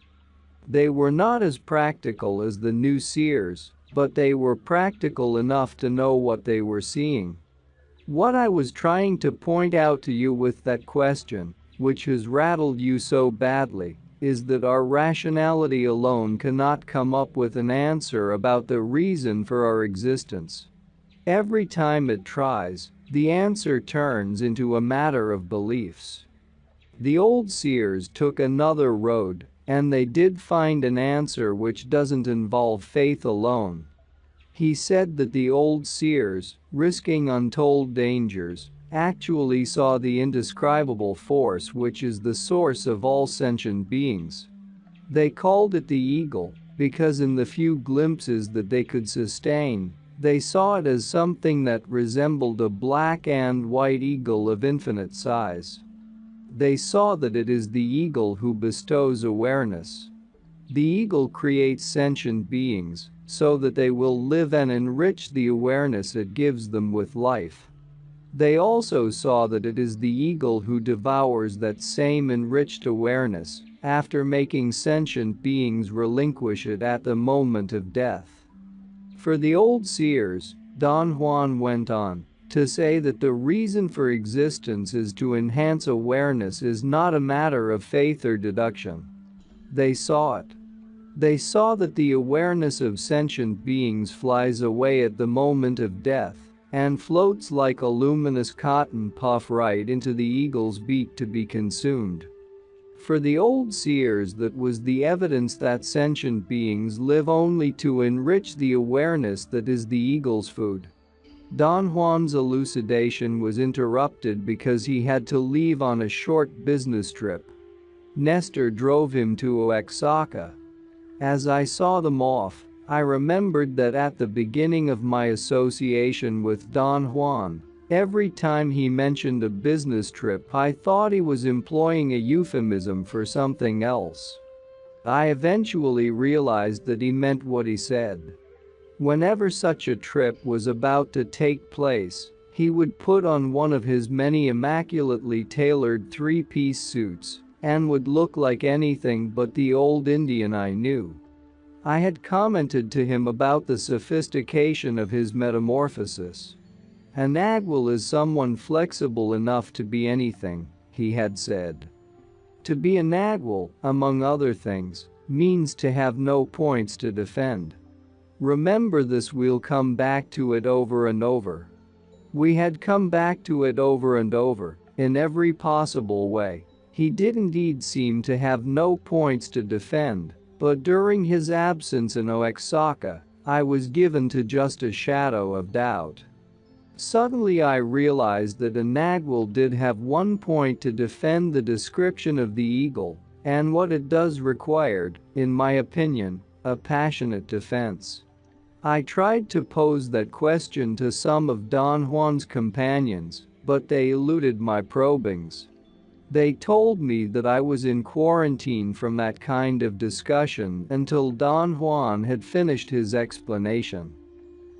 They were not as practical as the new seers, but they were practical enough to know what they were seeing. What I was trying to point out to you with that question, which has rattled you so badly, is that our rationality alone cannot come up with an answer about the reason for our existence. Every time it tries, the answer turns into a matter of beliefs. The old seers took another road, and they did find an answer which doesn't involve faith alone. He said that the old seers, risking untold dangers, actually saw the indescribable force which is the source of all sentient beings. They called it the eagle, because in the few glimpses that they could sustain, they saw it as something that resembled a black and white eagle of infinite size. They saw that it is the eagle who bestows awareness. The eagle creates sentient beings so that they will live and enrich the awareness it gives them with life. They also saw that it is the eagle who devours that same enriched awareness after making sentient beings relinquish it at the moment of death. For the old seers, Don Juan went on to say that the reason for existence is to enhance awareness is not a matter of faith or deduction. They saw it. They saw that the awareness of sentient beings flies away at the moment of death and floats like a luminous cotton puff right into the eagle's beak to be consumed. For the old seers, that was the evidence that sentient beings live only to enrich the awareness that is the eagle's food. Don Juan's elucidation was interrupted because he had to leave on a short business trip. Nestor drove him to Oaxaca. As I saw them off, I remembered that at the beginning of my association with Don Juan, every time he mentioned a business trip I thought he was employing a euphemism for something else. I eventually realized that he meant what he said. Whenever such a trip was about to take place, he would put on one of his many immaculately tailored three-piece suits and would look like anything but the old Indian I knew. I had commented to him about the sophistication of his metamorphosis. An Agwal is someone flexible enough to be anything, he had said. To be an Agwal, among other things, means to have no points to defend. Remember this, we'll come back to it over and over. We had come back to it over and over, in every possible way. He did indeed seem to have no points to defend, but during his absence in Oaxaca, I was given to just a shadow of doubt. Suddenly I realized that a Nagwal did have one point to defend: the description of the eagle, and what it does required, in my opinion, a passionate defense. I tried to pose that question to some of Don Juan's companions, but they eluded my probings. They told me that I was in quarantine from that kind of discussion until Don Juan had finished his explanation.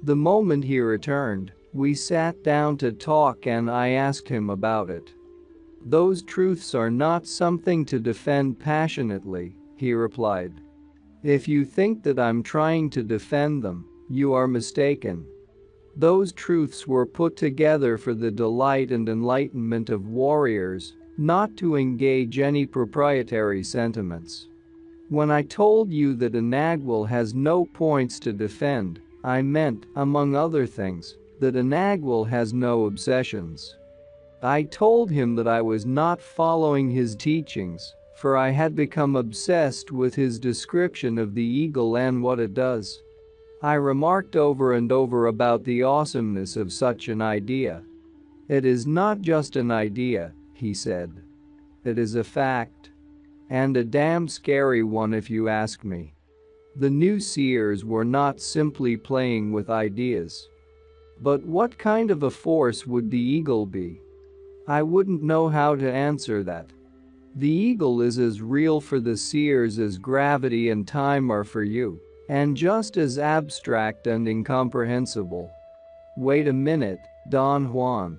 The moment he returned, we sat down to talk and I asked him about it. "Those truths are not something to defend passionately," he replied. "If you think that I'm trying to defend them, you are mistaken. Those truths were put together for the delight and enlightenment of warriors, not to engage any proprietary sentiments. When I told you that a Nagwal has no points to defend, I meant, among other things, that a Nagwal has no obsessions. I told him that I was not following his teachings, for I had become obsessed with his description of the eagle and what it does. I remarked over and over about the awesomeness of such an idea. It is not just an idea, he said. It is a fact. And a damn scary one if you ask me. The new seers were not simply playing with ideas. But what kind of a force would the eagle be? I wouldn't know how to answer that. The eagle is as real for the seers as gravity and time are for you, and just as abstract and incomprehensible. Wait a minute, Don Juan.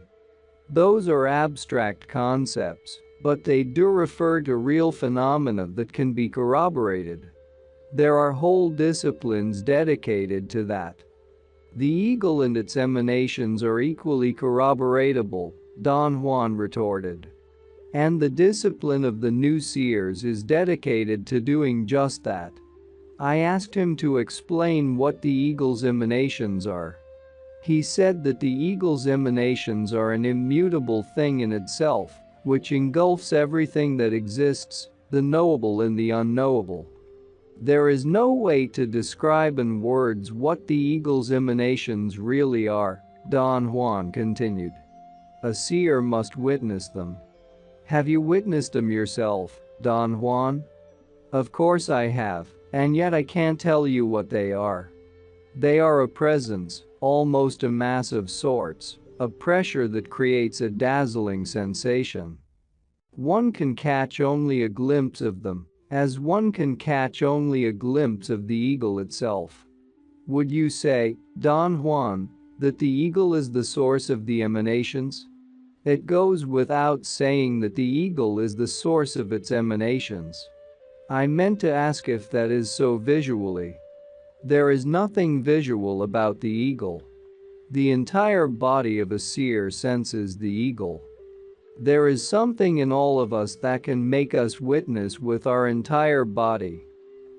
Those are abstract concepts, but they do refer to real phenomena that can be corroborated. There are whole disciplines dedicated to that. The eagle and its emanations are equally corroboratable, Don Juan retorted. And the discipline of the new seers is dedicated to doing just that. I asked him to explain what the eagle's emanations are. He said that the eagle's emanations are an immutable thing in itself, which engulfs everything that exists, the knowable and the unknowable. There is no way to describe in words what the eagle's emanations really are, Don Juan continued. A seer must witness them. Have you witnessed them yourself, Don Juan? Of course I have, and yet I can't tell you what they are. They are a presence, almost a mass of sorts, a pressure that creates a dazzling sensation. One can catch only a glimpse of them, as one can catch only a glimpse of the eagle itself. Would you say, Don Juan, that the eagle is the source of the emanations? It goes without saying that the eagle is the source of its emanations. I meant to ask if that is so visually. There is nothing visual about the eagle. The entire body of a seer senses the eagle. There is something in all of us that can make us witness with our entire body.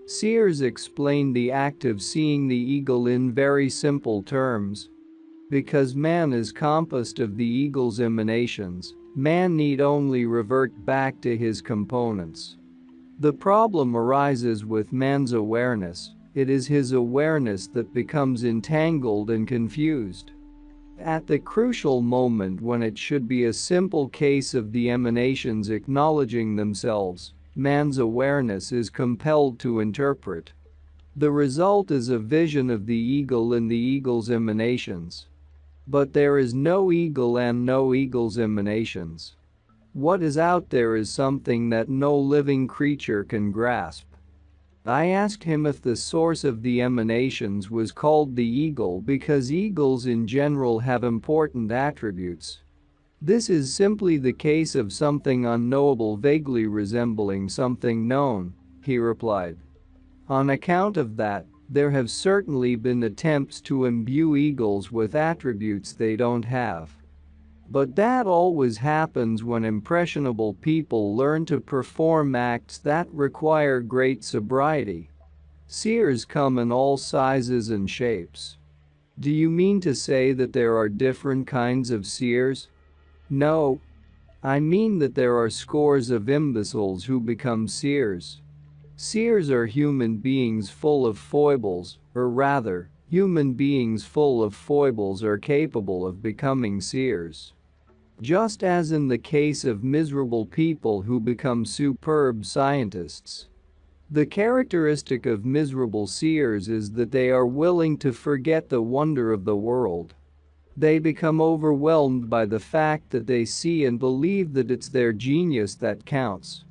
Seers explain the act of seeing the eagle in very simple terms. Because man is composed of the eagle's emanations, man need only revert back to his components. The problem arises with man's awareness. It is his awareness that becomes entangled and confused. At the crucial moment when it should be a simple case of the emanations acknowledging themselves, man's awareness is compelled to interpret. The result is a vision of the eagle and the eagle's emanations. But there is no eagle and no eagle's emanations. What is out there is something that no living creature can grasp. I asked him if the source of the emanations was called the eagle because eagles in general have important attributes. This is simply the case of something unknowable vaguely resembling something known, he replied. On account of that, there have certainly been attempts to imbue eagles with attributes they don't have. But that always happens when impressionable people learn to perform acts that require great sobriety. Seers come in all sizes and shapes. Do you mean to say that there are different kinds of seers? No. I mean that there are scores of imbeciles who become seers. Seers are human beings full of foibles, or rather, human beings full of foibles are capable of becoming seers. Just as in the case of miserable people who become superb scientists. The characteristic of miserable seers is that they are willing to forget the wonder of the world. They become overwhelmed by the fact that they see and believe that it's their genius that counts.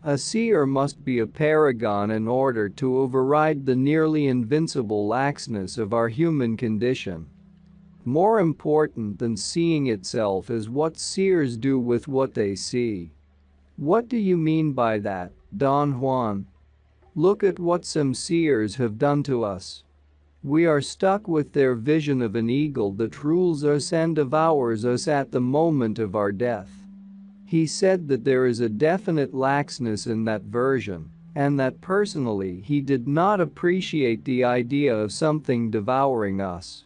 A seer must be a paragon in order to override the nearly invincible laxness of our human condition. More important than seeing itself is what seers do with what they see. What do you mean by that, Don Juan? Look at what some seers have done to us. We are stuck with their vision of an eagle that rules us and devours us at the moment of our death. He said that there is a definite laxness in that version, and that personally he did not appreciate the idea of something devouring us.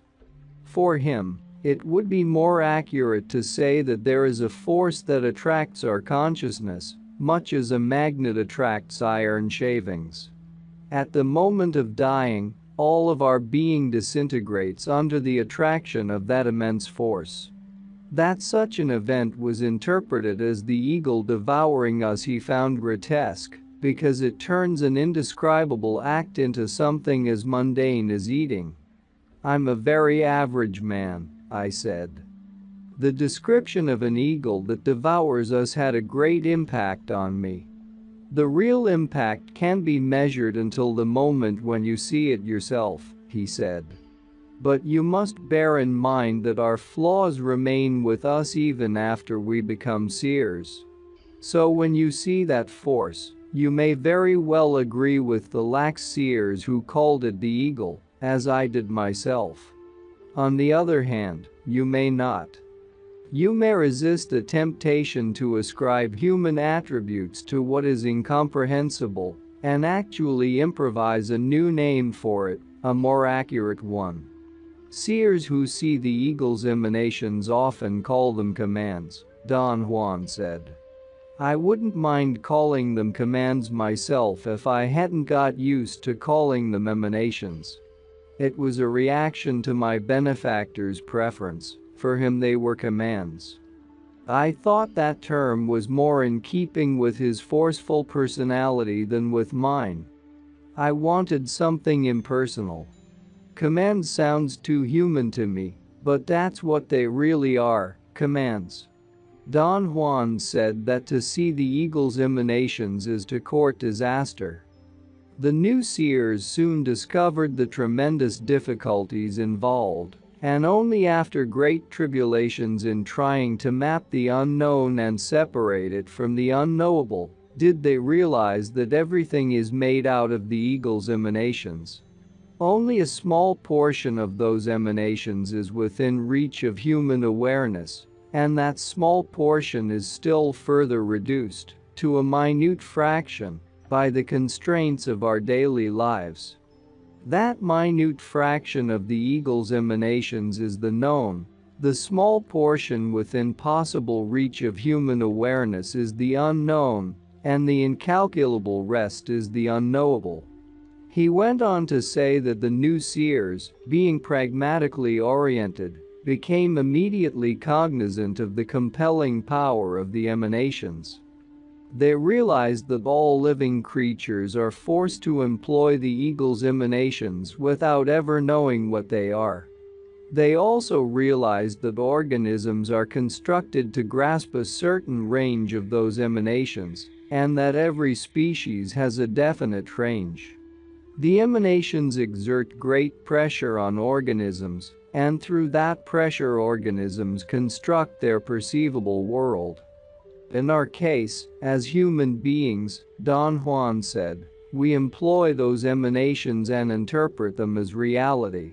For him, it would be more accurate to say that there is a force that attracts our consciousness, much as a magnet attracts iron shavings. At the moment of dying, all of our being disintegrates under the attraction of that immense force. That such an event was interpreted as the eagle devouring us he found grotesque, because it turns an indescribable act into something as mundane as eating. I'm a very average man, I said. The description of an eagle that devours us had a great impact on me. The real impact can't be measured until the moment when you see it yourself, he said. But you must bear in mind that our flaws remain with us even after we become seers. So when you see that force, you may very well agree with the lax seers who called it the eagle, as I did myself. On the other hand, you may not. You may resist the temptation to ascribe human attributes to what is incomprehensible and actually improvise a new name for it, a more accurate one. Seers who see the eagle's emanations often call them commands, Don Juan said. I wouldn't mind calling them commands myself if I hadn't got used to calling them emanations. It was a reaction to my benefactor's preference. For him they were commands. I thought that term was more in keeping with his forceful personality than with mine. I wanted something impersonal. Command sounds too human to me, but that's what they really are, commands. Don Juan said that to see the eagle's emanations is to court disaster. The new seers soon discovered the tremendous difficulties involved, and only after great tribulations in trying to map the unknown and separate it from the unknowable, did they realize that everything is made out of the eagle's emanations. Only a small portion of those emanations is within reach of human awareness, and that small portion is still further reduced to a minute fraction by the constraints of our daily lives. That minute fraction of the eagle's emanations is the known. The small portion within possible reach of human awareness is the unknown, and the incalculable rest is the unknowable. He went on to say that the new seers, being pragmatically oriented, became immediately cognizant of the compelling power of the emanations. They realized that all living creatures are forced to employ the eagle's emanations without ever knowing what they are. They also realized that organisms are constructed to grasp a certain range of those emanations, and that every species has a definite range. The emanations exert great pressure on organisms, and through that pressure organisms construct their perceivable world. In our case, as human beings, Don Juan said, we employ those emanations and interpret them as reality.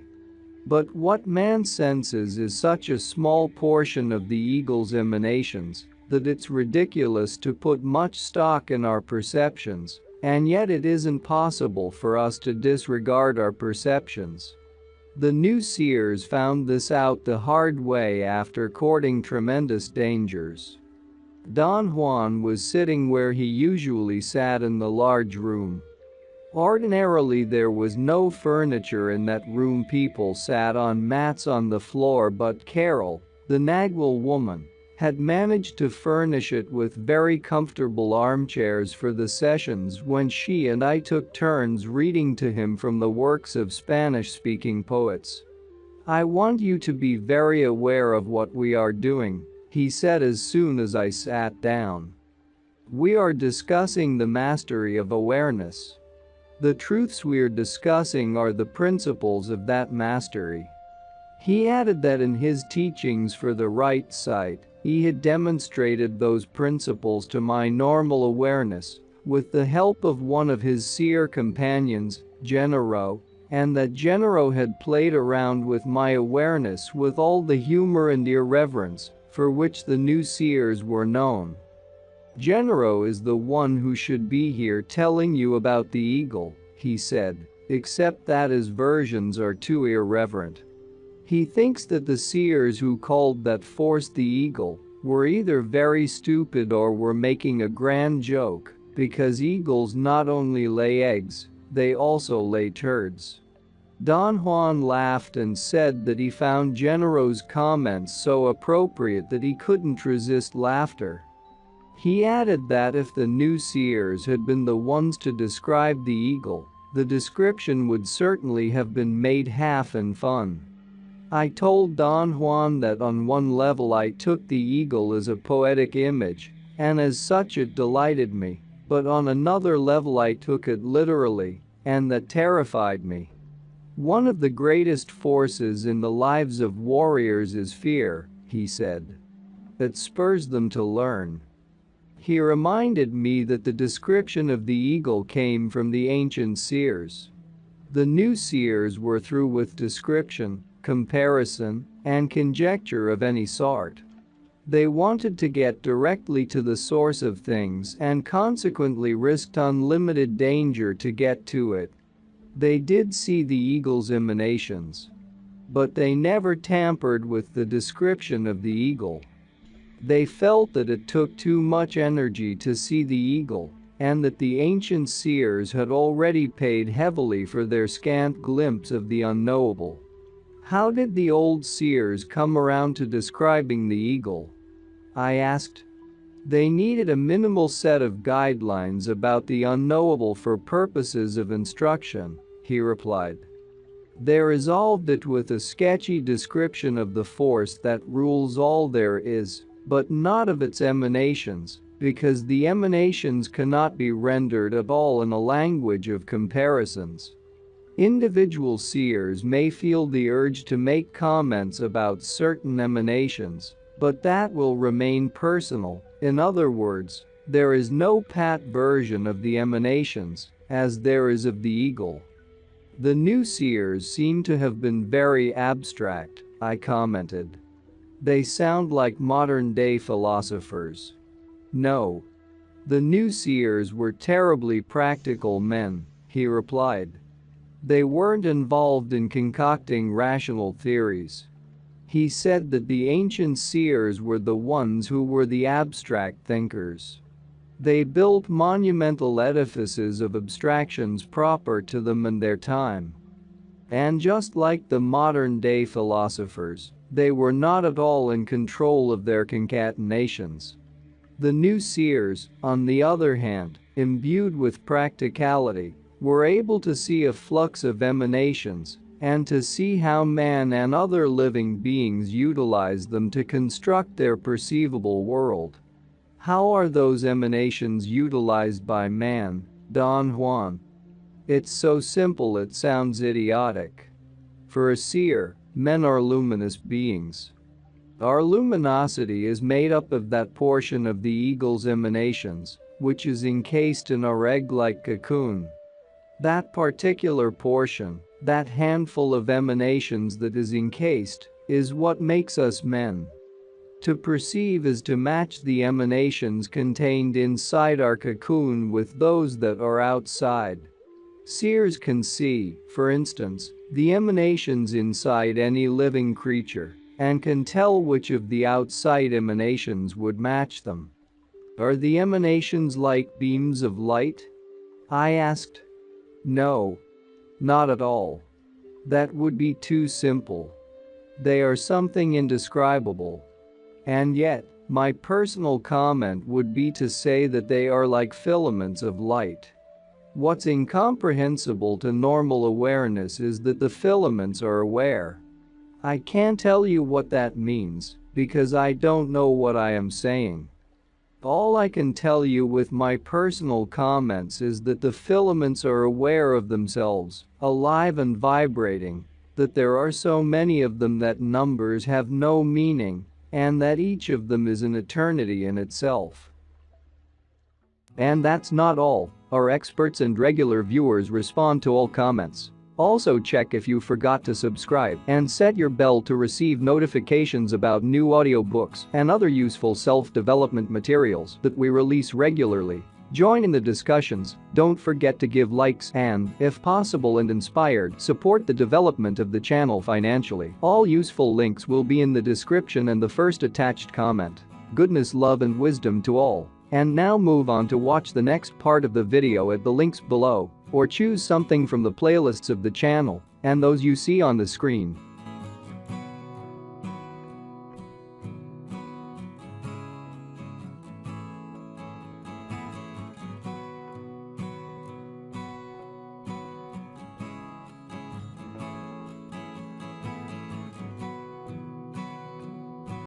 But what man senses is such a small portion of the eagle's emanations that it's ridiculous to put much stock in our perceptions, and yet it isn't possible for us to disregard our perceptions. The new seers found this out the hard way after courting tremendous dangers. Don Juan was sitting where he usually sat in the large room. Ordinarily there was no furniture in that room. People sat on mats on the floor, but Carol, the Nagwal woman, had managed to furnish it with very comfortable armchairs for the sessions when she and I took turns reading to him from the works of Spanish-speaking poets. I want you to be very aware of what we are doing, he said as soon as I sat down. We are discussing the mastery of awareness. The truths we're discussing are the principles of that mastery. He added that in his teachings for the right sight, he had demonstrated those principles to my normal awareness with the help of one of his seer companions, Genero, and that Genero had played around with my awareness with all the humor and irreverence for which the new seers were known. Genero is the one who should be here telling you about the eagle, he said, except that his versions are too irreverent. He thinks that the seers who called that force the eagle were either very stupid or were making a grand joke, because eagles not only lay eggs, they also lay turds. Don Juan laughed and said that he found Genero's comments so appropriate that he couldn't resist laughter. He added that if the new seers had been the ones to describe the eagle, the description would certainly have been made half in fun. I told Don Juan that on one level I took the eagle as a poetic image, and as such it delighted me, but on another level I took it literally, and that terrified me. One of the greatest forces in the lives of warriors is fear, he said. It spurs them to learn. He reminded me that the description of the eagle came from the ancient seers. The new seers were through with description, comparison, and conjecture of any sort. They wanted to get directly to the source of things and consequently risked unlimited danger to get to it. They did see the eagle's emanations, but they never tampered with the description of the eagle. They felt that it took too much energy to see the eagle, and that the ancient seers had already paid heavily for their scant glimpse of the unknowable. How did the old seers come around to describing the eagle? I asked. They needed a minimal set of guidelines about the unknowable for purposes of instruction, he replied. They resolved it with a sketchy description of the force that rules all there is, but not of its emanations, because the emanations cannot be rendered at all in a language of comparisons. Individual seers may feel the urge to make comments about certain emanations, but that will remain personal. In other words, there is no pat version of the emanations, as there is of the eagle. The new seers seem to have been very abstract, I commented. They sound like modern-day philosophers. No. The new seers were terribly practical men, he replied. They weren't involved in concocting rational theories. He said that the ancient seers were the ones who were the abstract thinkers. They built monumental edifices of abstractions proper to them and their time. And just like the modern-day philosophers, they were not at all in control of their concatenations. The new seers, on the other hand, imbued with practicality, were able to see a flux of emanations and to see how man and other living beings utilize them to construct their perceivable world. How are those emanations utilized by man, Don Juan? It's so simple it sounds idiotic. For a seer, men are luminous beings. Our luminosity is made up of that portion of the eagle's emanations, which is encased in our egg-like cocoon. That particular portion, that handful of emanations that is encased, is what makes us men. To perceive is to match the emanations contained inside our cocoon with those that are outside. Seers can see, for instance, the emanations inside any living creature, and can tell which of the outside emanations would match them. Are the emanations like beams of light? I asked. No. Not at all. That would be too simple. They are something indescribable. And yet, my personal comment would be to say that they are like filaments of light. What's incomprehensible to normal awareness is that the filaments are aware. I can't tell you what that means, because I don't know what I am saying. All I can tell you with my personal comments is that the filaments are aware of themselves, alive and vibrating, that there are so many of them that numbers have no meaning, and that each of them is an eternity in itself. And that's not all. Our experts and regular viewers respond to all comments. Also check if you forgot to subscribe and set your bell to receive notifications about new audiobooks and other useful self-development materials that we release regularly. Join in the discussions, don't forget to give likes and, if possible and inspired, support the development of the channel financially. All useful links will be in the description and the first attached comment. Goodness, love and wisdom to all. And now move on to watch the next part of the video at the links below, or choose something from the playlists of the channel and those you see on the screen.